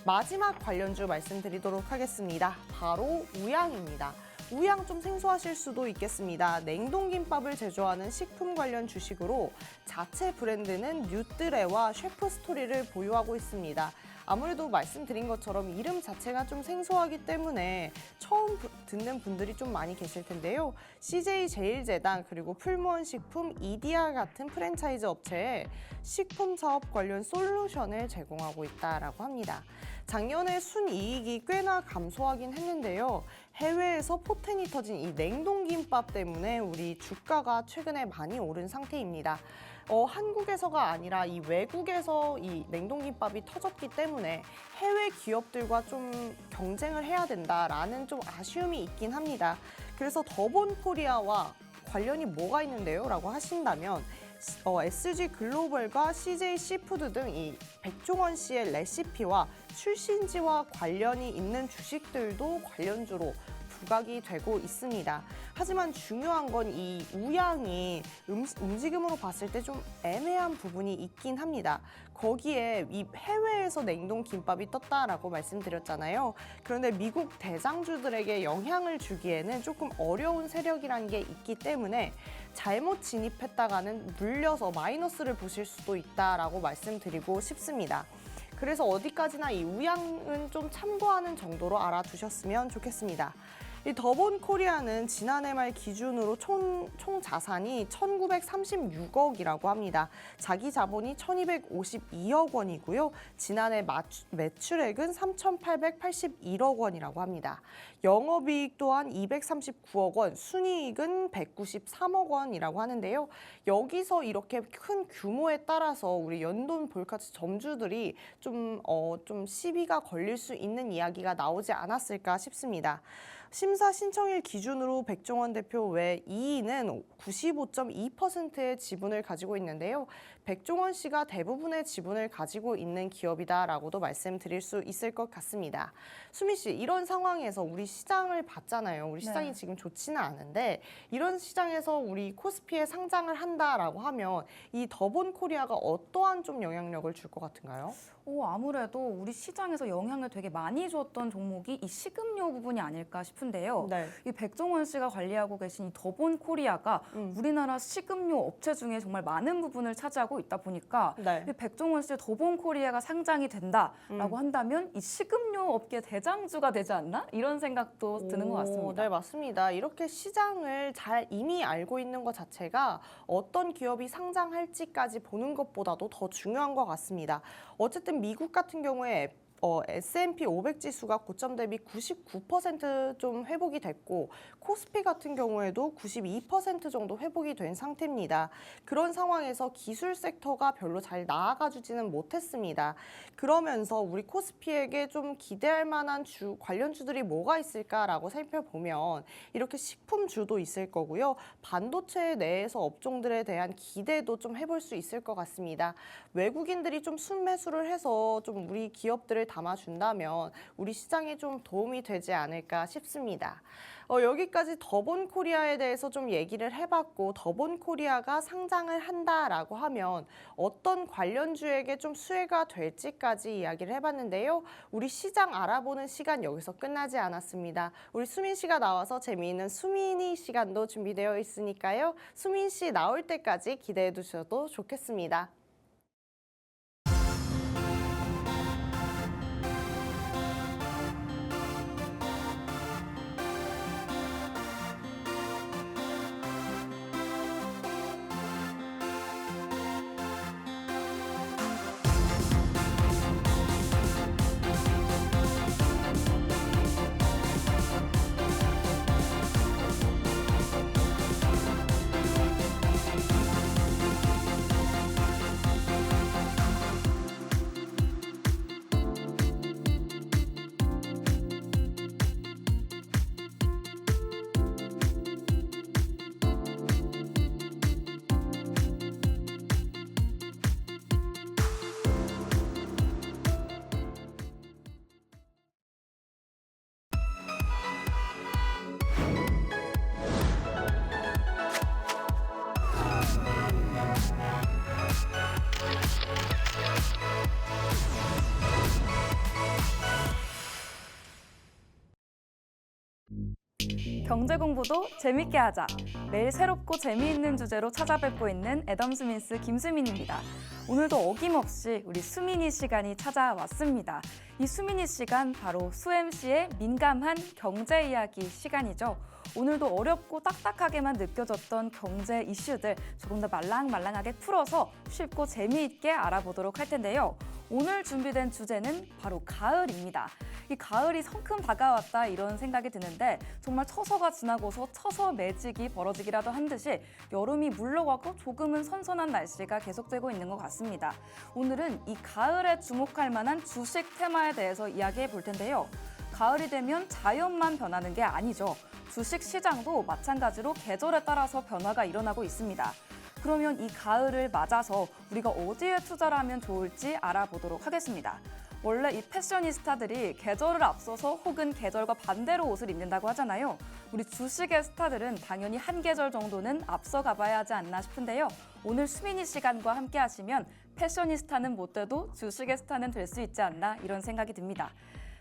마지막 관련주 말씀드리도록 하겠습니다. 바로 우양입니다. 우양 좀 생소하실 수도 있겠습니다. 냉동김밥을 제조하는 식품 관련 주식으로 자체 브랜드는 뉴뜨레와 셰프스토리를 보유하고 있습니다. 아무래도 말씀드린 것처럼 이름 자체가 좀 생소하기 때문에 처음 듣는 분들이 좀 많이 계실 텐데요. CJ제일제당 그리고 풀무원식품, 이디야 같은 프랜차이즈 업체에 식품 사업 관련 솔루션을 제공하고 있다라고 합니다. 작년에 순이익이 꽤나 감소하긴 했는데요. 해외에서 포텐이 터진 이 냉동김밥 때문에 우리 주가가 최근에 많이 오른 상태입니다. 한국에서가 아니라 이 외국에서 이 냉동김밥이 터졌기 때문에 해외 기업들과 좀 경쟁을 해야 된다라는 좀 아쉬움이 있긴 합니다. 그래서 더본코리아와 관련이 뭐가 있는데요? 라고 하신다면 SG 글로벌과 CJ 시푸드 등 이 백종원 씨의 레시피와 출신지와 관련이 있는 주식들도 관련주로 부각이 되고 있습니다. 하지만 중요한 건 이 우양이 움직임으로 봤을 때 좀 애매한 부분이 있긴 합니다. 거기에 이 해외에서 냉동 김밥이 떴다라고 말씀드렸잖아요. 그런데 미국 대장주들에게 영향을 주기에는 조금 어려운 세력이라는 게 있기 때문에 잘못 진입했다가는 물려서 마이너스를 보실 수도 있다라고 말씀드리고 싶습니다. 그래서 어디까지나 이 우양은 좀 참고하는 정도로 알아두셨으면 좋겠습니다. 이 더본 코리아는 지난해 말 기준으로 총 자산이 1,936억이라고 합니다. 자기 자본이 1,252억 원이고요. 지난해 매출액은 3,881억 원이라고 합니다. 영업이익 또한 239억 원, 순이익은 193억 원이라고 하는데요. 여기서 이렇게 큰 규모에 따라서 우리 연돈 볼카스 점주들이 좀 시비가 걸릴 수 있는 이야기가 나오지 않았을까 싶습니다. 심사 신청일 기준으로 백종원 대표 외 2위는 95.2%의 지분을 가지고 있는데요. 백종원 씨가 대부분의 지분을 가지고 있는 기업이다라고도 말씀드릴 수 있을 것 같습니다. 수미 씨, 이런 상황에서 우리 시장을 봤잖아요. 우리 시장이 네. 지금 좋지는 않은데 이런 시장에서 우리 코스피에 상장을 한다라고 하면 이 더본 코리아가 어떠한 좀 영향력을 줄 것 같은가요? 아무래도 우리 시장에서 영향을 되게 많이 줬던 종목이 이 식음료 부분이 아닐까 싶은데요. 네. 이 백종원 씨가 관리하고 계신 이 더본 코리아가 우리나라 식음료 업체 중에 정말 많은 부분을 차지하고 있다 보니까 네. 이 백종원 씨의 더본 코리아가 상장이 된다라고 한다면 이 식음료 업계 대장주가 되지 않나? 이런 생각도 드는 것 같습니다. 네, 맞습니다. 이렇게 시장을 잘 이미 알고 있는 것 자체가 어떤 기업이 상장할지까지 보는 것보다도 더 중요한 것 같습니다. 어쨌든 미국 같은 경우에 S&P 500 지수가 고점 대비 99% 회복이 됐고 코스피 같은 경우에도 92% 정도 회복이 된 상태입니다. 그런 상황에서 기술 섹터가 별로 잘 나아가주지는 못했습니다. 그러면서 우리 코스피에게 좀 기대할 만한 관련주들이 뭐가 있을까라고 살펴보면 이렇게 식품주도 있을 거고요. 반도체 내에서 업종들에 대한 기대도 좀 해볼 수 있을 것 같습니다. 외국인들이 좀 순매수를 해서 좀 우리 기업들을 담아준다면 우리 시장에 좀 도움이 되지 않을까 싶습니다. 여기까지 더본 코리아에 대해서 좀 얘기를 해봤고 더본 코리아가 상장을 한다라고 하면 어떤 관련주에게 좀 수혜가 될지까지 이야기를 해봤는데요. 우리 시장 알아보는 시간 여기서 끝나지 않았습니다. 우리 수민 씨가 나와서 재미있는 수민이 시간도 준비되어 있으니까요. 수민 씨 나올 때까지 기대해 두셔도 좋겠습니다. 경제 공부도 재밌게 하자. 매일 새롭고 재미있는 주제로 찾아뵙고 있는 애덤 스민스 김수민입니다. 오늘도 어김없이 우리 수민이 시간이 찾아왔습니다. 이 수민이 시간 바로 수MC의 민감한 경제 이야기 시간이죠. 오늘도 어렵고 딱딱하게만 느껴졌던 경제 이슈들 조금 더 말랑말랑하게 풀어서 쉽고 재미있게 알아보도록 할 텐데요. 오늘 준비된 주제는 바로 가을입니다. 이 가을이 성큼 다가왔다 이런 생각이 드는데 정말 처서가 지나고서 처서 매직이 벌어지기라도 한 듯이 여름이 물러가고 조금은 선선한 날씨가 계속되고 있는 것 같습니다. 오늘은 이 가을에 주목할 만한 주식 테마에 대해서 이야기해 볼 텐데요. 가을이 되면 자연만 변하는 게 아니죠. 주식 시장도 마찬가지로 계절에 따라서 변화가 일어나고 있습니다. 그러면 이 가을을 맞아서 우리가 어디에 투자를 하면 좋을지 알아보도록 하겠습니다. 원래 이 패셔니스타들이 계절을 앞서서 혹은 계절과 반대로 옷을 입는다고 하잖아요. 우리 주식의 스타들은 당연히 한 계절 정도는 앞서 가봐야 하지 않나 싶은데요. 오늘 수민이 시간과 함께 하시면 패셔니스타는 못 돼도 주식의 스타는 될 수 있지 않나 이런 생각이 듭니다.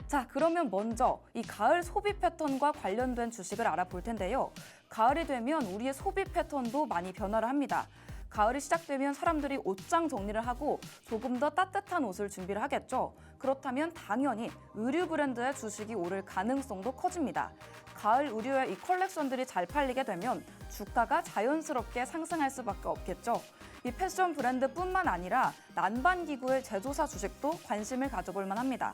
자, 그러면 먼저 이 가을 소비 패턴과 관련된 주식을 알아볼 텐데요. 가을이 되면 우리의 소비 패턴도 많이 변화를 합니다. 가을이 시작되면 사람들이 옷장 정리를 하고 조금 더 따뜻한 옷을 준비를 하겠죠. 그렇다면 당연히 의류 브랜드의 주식이 오를 가능성도 커집니다. 가을 의류의 이 컬렉션들이 잘 팔리게 되면 주가가 자연스럽게 상승할 수밖에 없겠죠. 이 패션 브랜드뿐만 아니라 난방기구의 제조사 주식도 관심을 가져볼 만합니다.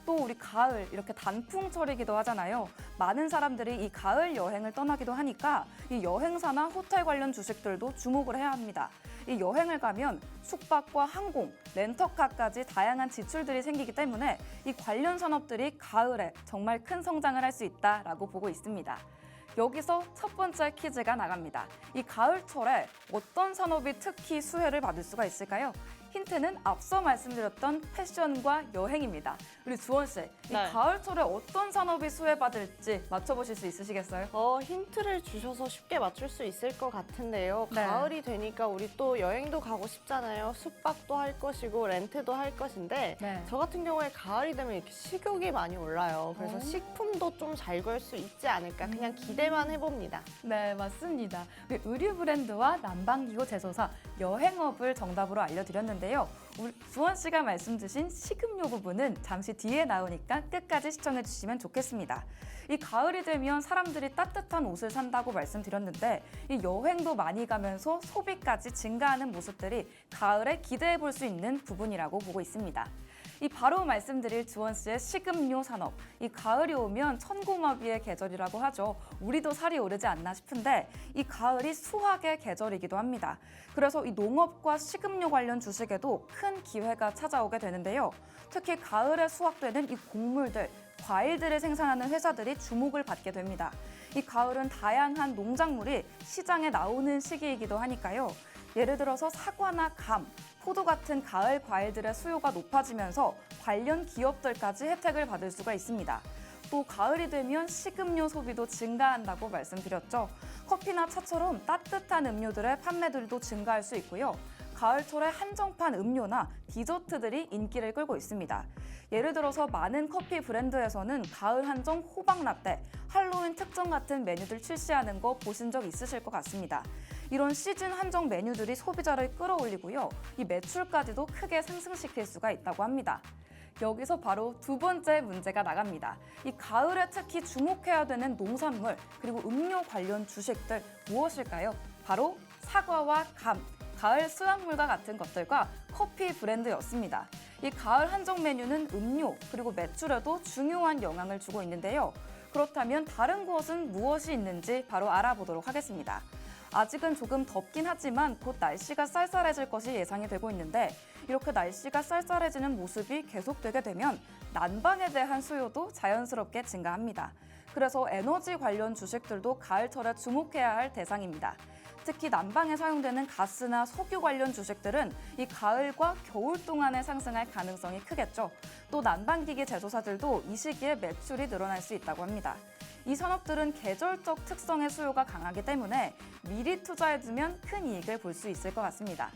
또 우리 가을 이렇게 단풍철이기도 하잖아요. 많은 사람들이 이 가을 여행을 떠나기도 하니까 이 여행사나 호텔 관련 주식들도 주목을 해야 합니다. 이 여행을 가면 숙박과 항공, 렌터카까지 다양한 지출들이 생기기 때문에 이 관련 산업들이 가을에 정말 큰 성장을 할 수 있다라고 보고 있습니다. 여기서 첫 번째 퀴즈가 나갑니다. 이 가을철에 어떤 산업이 특히 수혜를 받을 수가 있을까요? 힌트는 앞서 말씀드렸던 패션과 여행입니다. 우리 주원 씨, 이 네. 가을철에 어떤 산업이 수혜받을지 맞춰보실 수 있으시겠어요? 힌트를 주셔서 쉽게 맞출 수 있을 것 같은데요. 네. 가을이 되니까 우리 또 여행도 가고 싶잖아요. 숙박도 할 것이고 렌트도 할 것인데 네. 저 같은 경우에 가을이 되면 이렇게 식욕이 많이 올라요. 그래서 오. 식품도 좀 잘 구할 수 있지 않을까 그냥 기대만 해봅니다. 네, 맞습니다. 의류 브랜드와 난방기구 제조사, 여행업을 정답으로 알려드렸는데요. 우리 주원 씨가 말씀 주신 식음료 부분은 잠시 뒤에 나오니까 끝까지 시청해 주시면 좋겠습니다. 이 가을이 되면 사람들이 따뜻한 옷을 산다고 말씀드렸는데 이 여행도 많이 가면서 소비까지 증가하는 모습들이 가을에 기대해 볼 수 있는 부분이라고 보고 있습니다. 이 바로 말씀드릴 주원 씨의 식음료 산업. 이 가을이 오면 천고마비의 계절이라고 하죠. 우리도 살이 오르지 않나 싶은데 이 가을이 수확의 계절이기도 합니다. 그래서 이 농업과 식음료 관련 주식에도 큰 기회가 찾아오게 되는데요. 특히 가을에 수확되는 이 곡물들, 과일들을 생산하는 회사들이 주목을 받게 됩니다. 이 가을은 다양한 농작물이 시장에 나오는 시기이기도 하니까요. 예를 들어서 사과나 감, 포도 같은 가을 과일들의 수요가 높아지면서 관련 기업들까지 혜택을 받을 수가 있습니다. 또 가을이 되면 식음료 소비도 증가한다고 말씀드렸죠. 커피나 차처럼 따뜻한 음료들의 판매들도 증가할 수 있고요. 가을철에 한정판 음료나 디저트들이 인기를 끌고 있습니다. 예를 들어서 많은 커피 브랜드에서는 가을 한정 호박 라떼, 할로윈 특전 같은 메뉴들 출시하는 거 보신 적 있으실 것 같습니다. 이런 시즌 한정 메뉴들이 소비자를 끌어올리고요. 이 매출까지도 크게 상승시킬 수가 있다고 합니다. 여기서 바로 두 번째 문제가 나갑니다. 이 가을에 특히 주목해야 되는 농산물 그리고 음료 관련 주식들 무엇일까요? 바로 사과와 감, 가을 수확물과 같은 것들과 커피 브랜드였습니다. 이 가을 한정 메뉴는 음료 그리고 매출에도 중요한 영향을 주고 있는데요. 그렇다면 다른 것은 무엇이 있는지 바로 알아보도록 하겠습니다. 아직은 조금 덥긴 하지만 곧 날씨가 쌀쌀해질 것이 예상이 되고 있는데 이렇게 날씨가 쌀쌀해지는 모습이 계속되게 되면 난방에 대한 수요도 자연스럽게 증가합니다. 그래서 에너지 관련 주식들도 가을철에 주목해야 할 대상입니다. 특히 난방에 사용되는 가스나 석유 관련 주식들은 이 가을과 겨울 동안에 상승할 가능성이 크겠죠. 또 난방기기 제조사들도 이 시기에 매출이 늘어날 수 있다고 합니다. 이 산업들은 계절적 특성의 수요가 강하기 때문에 미리 투자해두면 큰 이익을 볼 수 있을 것 같습니다.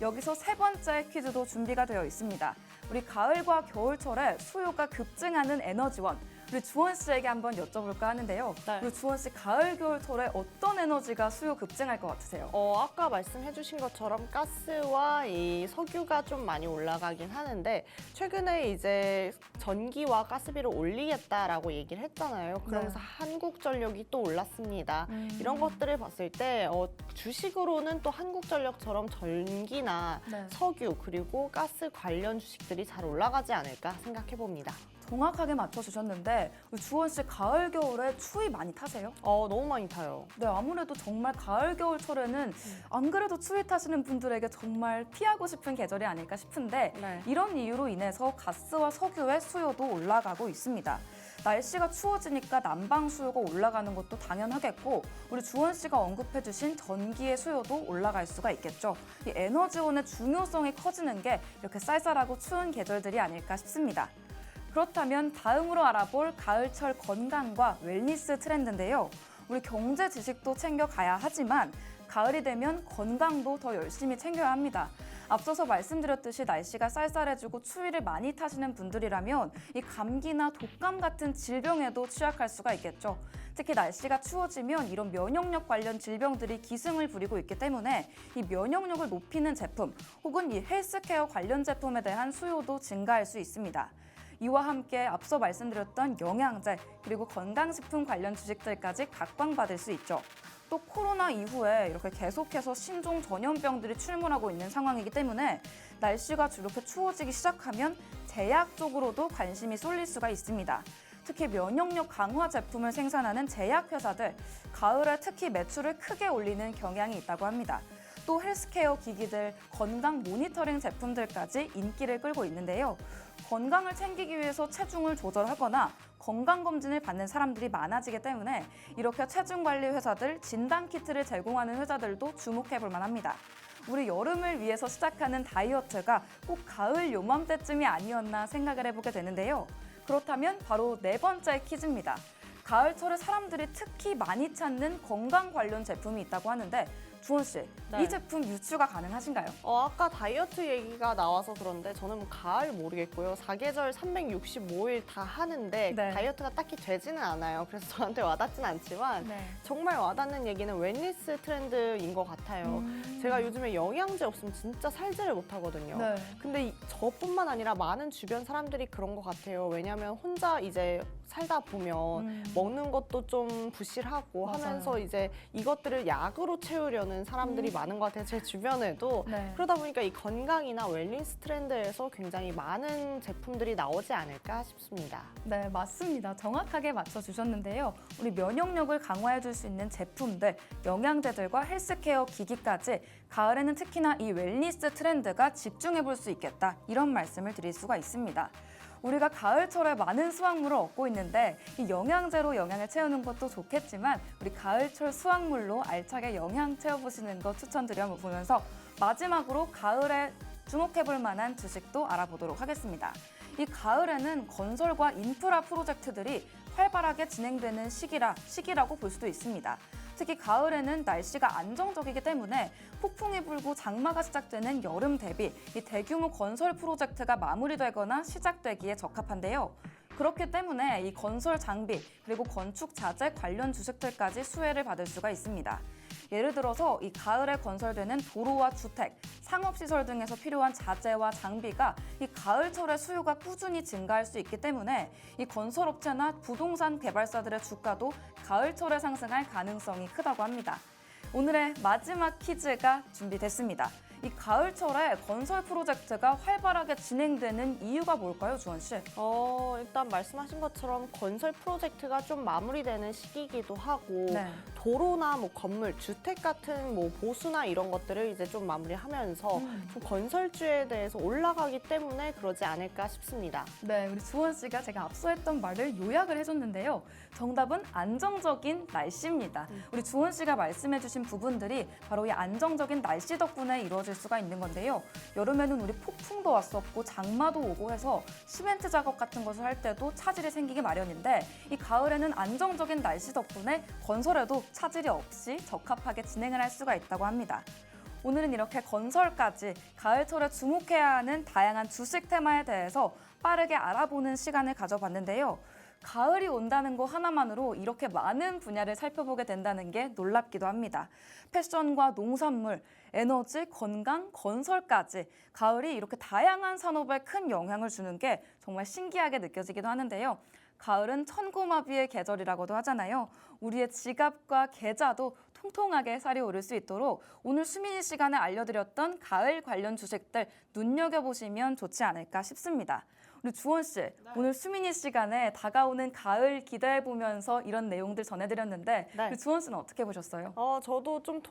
여기서 세 번째 퀴즈도 준비가 되어 있습니다. 우리 가을과 겨울철에 수요가 급증하는 에너지원, 우리 주원 씨에게 한번 여쭤볼까 하는데요. 네. 우리 주원 씨 가을, 겨울철에 어떤 에너지가 수요 급증할 것 같으세요? 아까 말씀해주신 것처럼 가스와 이 석유가 좀 많이 올라가긴 하는데 최근에 이제 전기와 가스비를 올리겠다라고 얘기를 했잖아요. 그러면서 네. 한국전력이 또 올랐습니다. 이런 것들을 봤을 때 주식으로는 또 한국전력처럼 전기나 네. 석유 그리고 가스 관련 주식들이 잘 올라가지 않을까 생각해 봅니다. 정확하게 맞춰주셨는데 우리 주원 씨 가을, 겨울에 추위 많이 타세요? 너무 많이 타요. 네, 아무래도 정말 가을, 겨울철에는 안 그래도 추위 타시는 분들에게 정말 피하고 싶은 계절이 아닐까 싶은데 네. 이런 이유로 인해서 가스와 석유의 수요도 올라가고 있습니다. 날씨가 추워지니까 난방 수요가 올라가는 것도 당연하겠고 우리 주원 씨가 언급해주신 전기의 수요도 올라갈 수가 있겠죠. 이 에너지원의 중요성이 커지는 게 이렇게 쌀쌀하고 추운 계절들이 아닐까 싶습니다. 그렇다면 다음으로 알아볼 가을철 건강과 웰니스 트렌드인데요. 우리 경제 지식도 챙겨가야 하지만 가을이 되면 건강도 더 열심히 챙겨야 합니다. 앞서서 말씀드렸듯이 날씨가 쌀쌀해지고 추위를 많이 타시는 분들이라면 이 감기나 독감 같은 질병에도 취약할 수가 있겠죠. 특히 날씨가 추워지면 이런 면역력 관련 질병들이 기승을 부리고 있기 때문에 이 면역력을 높이는 제품 혹은 이 헬스케어 관련 제품에 대한 수요도 증가할 수 있습니다. 이와 함께 앞서 말씀드렸던 영양제 그리고 건강식품 관련 주식들까지 각광받을 수 있죠. 또 코로나 이후에 이렇게 계속해서 신종 전염병들이 출몰하고 있는 상황이기 때문에 날씨가 이렇게 추워지기 시작하면 제약 쪽으로도 관심이 쏠릴 수가 있습니다. 특히 면역력 강화 제품을 생산하는 제약회사들, 가을에 특히 매출을 크게 올리는 경향이 있다고 합니다. 또 헬스케어 기기들, 건강 모니터링 제품들까지 인기를 끌고 있는데요. 건강을 챙기기 위해서 체중을 조절하거나 건강검진을 받는 사람들이 많아지기 때문에 이렇게 체중관리 회사들, 진단키트를 제공하는 회사들도 주목해볼 만합니다. 우리 여름을 위해서 시작하는 다이어트가 꼭 가을 요맘때쯤이 아니었나 생각을 해보게 되는데요. 그렇다면 바로 네 번째 퀴즈입니다. 가을철에 사람들이 특히 많이 찾는 건강 관련 제품이 있다고 하는데 주원 씨, 네. 이 제품 유추가 가능하신가요? 아까 다이어트 얘기가 나와서 그런데 저는 뭐 가을 모르겠고요. 사계절 365일 다 하는데 네. 다이어트가 딱히 되지는 않아요. 그래서 저한테 와닿진 않지만 정말 와닿는 얘기는 웰니스 트렌드인 것 같아요. 제가 요즘에 영양제 없으면 진짜 살지를 못하거든요. 네. 근데 저뿐만 아니라 많은 주변 사람들이 그런 것 같아요. 왜냐하면 혼자 이제 살다 보면 먹는 것도 좀 부실하고 맞아요. 하면서 이제 이것들을 약으로 채우려는 사람들이 많은 것 같아요. 제 주변에도. 네. 그러다 보니까 이 건강이나 웰니스 트렌드에서 굉장히 많은 제품들이 나오지 않을까 싶습니다. 네, 맞습니다. 정확하게 맞춰주셨는데요. 우리 면역력을 강화해줄 수 있는 제품들, 영양제들과 헬스케어 기기까지 가을에는 특히나 이 웰니스 트렌드가 집중해볼 수 있겠다. 이런 말씀을 드릴 수가 있습니다. 우리가 가을철에 많은 수확물을 얻고 있는데 이 영양제로 영양을 채우는 것도 좋겠지만 우리 가을철 수확물로 알차게 영양 채워보시는 거 추천드려보면서 마지막으로 가을에 주목해볼 만한 주식도 알아보도록 하겠습니다. 이 가을에는 건설과 인프라 프로젝트들이 활발하게 진행되는 시기라고 볼 수도 있습니다. 특히 가을에는 날씨가 안정적이기 때문에 폭풍이 불고 장마가 시작되는 여름 대비 이 대규모 건설 프로젝트가 마무리되거나 시작되기에 적합한데요. 그렇기 때문에 이 건설 장비 그리고 건축 자재 관련 주식들까지 수혜를 받을 수가 있습니다. 예를 들어서 이 가을에 건설되는 도로와 주택, 상업시설 등에서 필요한 자재와 장비가 이 가을철에 수요가 꾸준히 증가할 수 있기 때문에 이 건설업체나 부동산 개발사들의 주가도 가을철에 상승할 가능성이 크다고 합니다. 오늘의 마지막 퀴즈가 준비됐습니다. 이 가을철에 건설 프로젝트가 활발하게 진행되는 이유가 뭘까요, 주원 씨? 일단 말씀하신 것처럼 건설 프로젝트가 좀 마무리되는 시기이기도 하고 네. 도로나 뭐 건물, 주택 같은 뭐 보수나 이런 것들을 이제 좀 마무리하면서 좀 건설주에 대해서 올라가기 때문에 그러지 않을까 싶습니다. 네, 우리 주원 씨가 제가 앞서 했던 말을 요약을 해줬는데요. 정답은 안정적인 날씨입니다. 우리 주원 씨가 말씀해주신 부분들이 바로 이 안정적인 날씨 덕분에 이루어질 수가 있는 건데요. 여름에는 우리 폭풍도 왔었고 장마도 오고 해서 시멘트 작업 같은 것을 할 때도 차질이 생기기 마련인데 이 가을에는 안정적인 날씨 덕분에 건설에도 차질이 없이 적합하게 진행을 할 수가 있다고 합니다. 오늘은 이렇게 건설까지 가을철에 주목해야 하는 다양한 주식 테마에 대해서 빠르게 알아보는 시간을 가져봤는데요. 가을이 온다는 거 하나만으로 이렇게 많은 분야를 살펴보게 된다는 게 놀랍기도 합니다. 패션과 농산물, 에너지, 건강, 건설까지 가을이 이렇게 다양한 산업에 큰 영향을 주는 게 정말 신기하게 느껴지기도 하는데요. 가을은 천고마비의 계절이라고도 하잖아요. 우리의 지갑과 계좌도 통통하게 살이 오를 수 있도록 오늘 수민이 시간에 알려드렸던 가을 관련 주식들 눈여겨보시면 좋지 않을까 싶습니다. 우리 주원 씨, 오늘 수민이 시간에 다가오는 가을 기대해보면서 이런 내용들 전해드렸는데 네. 우리 주원 씨는 어떻게 보셨어요? 저도 좀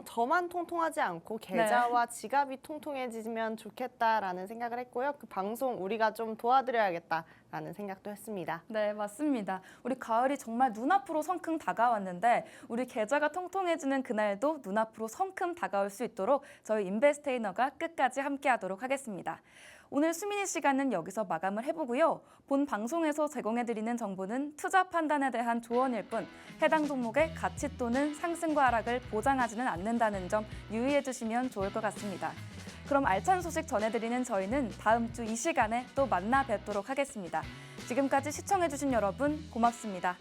저만 통통하지 않고 계좌와 지갑이 통통해지면 좋겠다라는 생각을 했고요. 그 방송 우리가 좀 도와드려야겠다라는 생각도 했습니다. 네, 맞습니다. 우리 가을이 정말 눈앞으로 성큼 다가왔는데 우리 계좌가 통통해지는 그날도 눈앞으로 성큼 다가올 수 있도록 저희 인베스테이너가 끝까지 함께하도록 하겠습니다. 오늘 수민이 시간은 여기서 마감을 해보고요. 본 방송에서 제공해드리는 정보는 투자 판단에 대한 조언일 뿐 해당 종목의 가치 또는 상승과 하락을 보장하지는 않는다는 점 유의해 주시면 좋을 것 같습니다. 그럼 알찬 소식 전해드리는 저희는 다음 주 이 시간에 또 만나 뵙도록 하겠습니다. 지금까지 시청해주신 여러분 고맙습니다.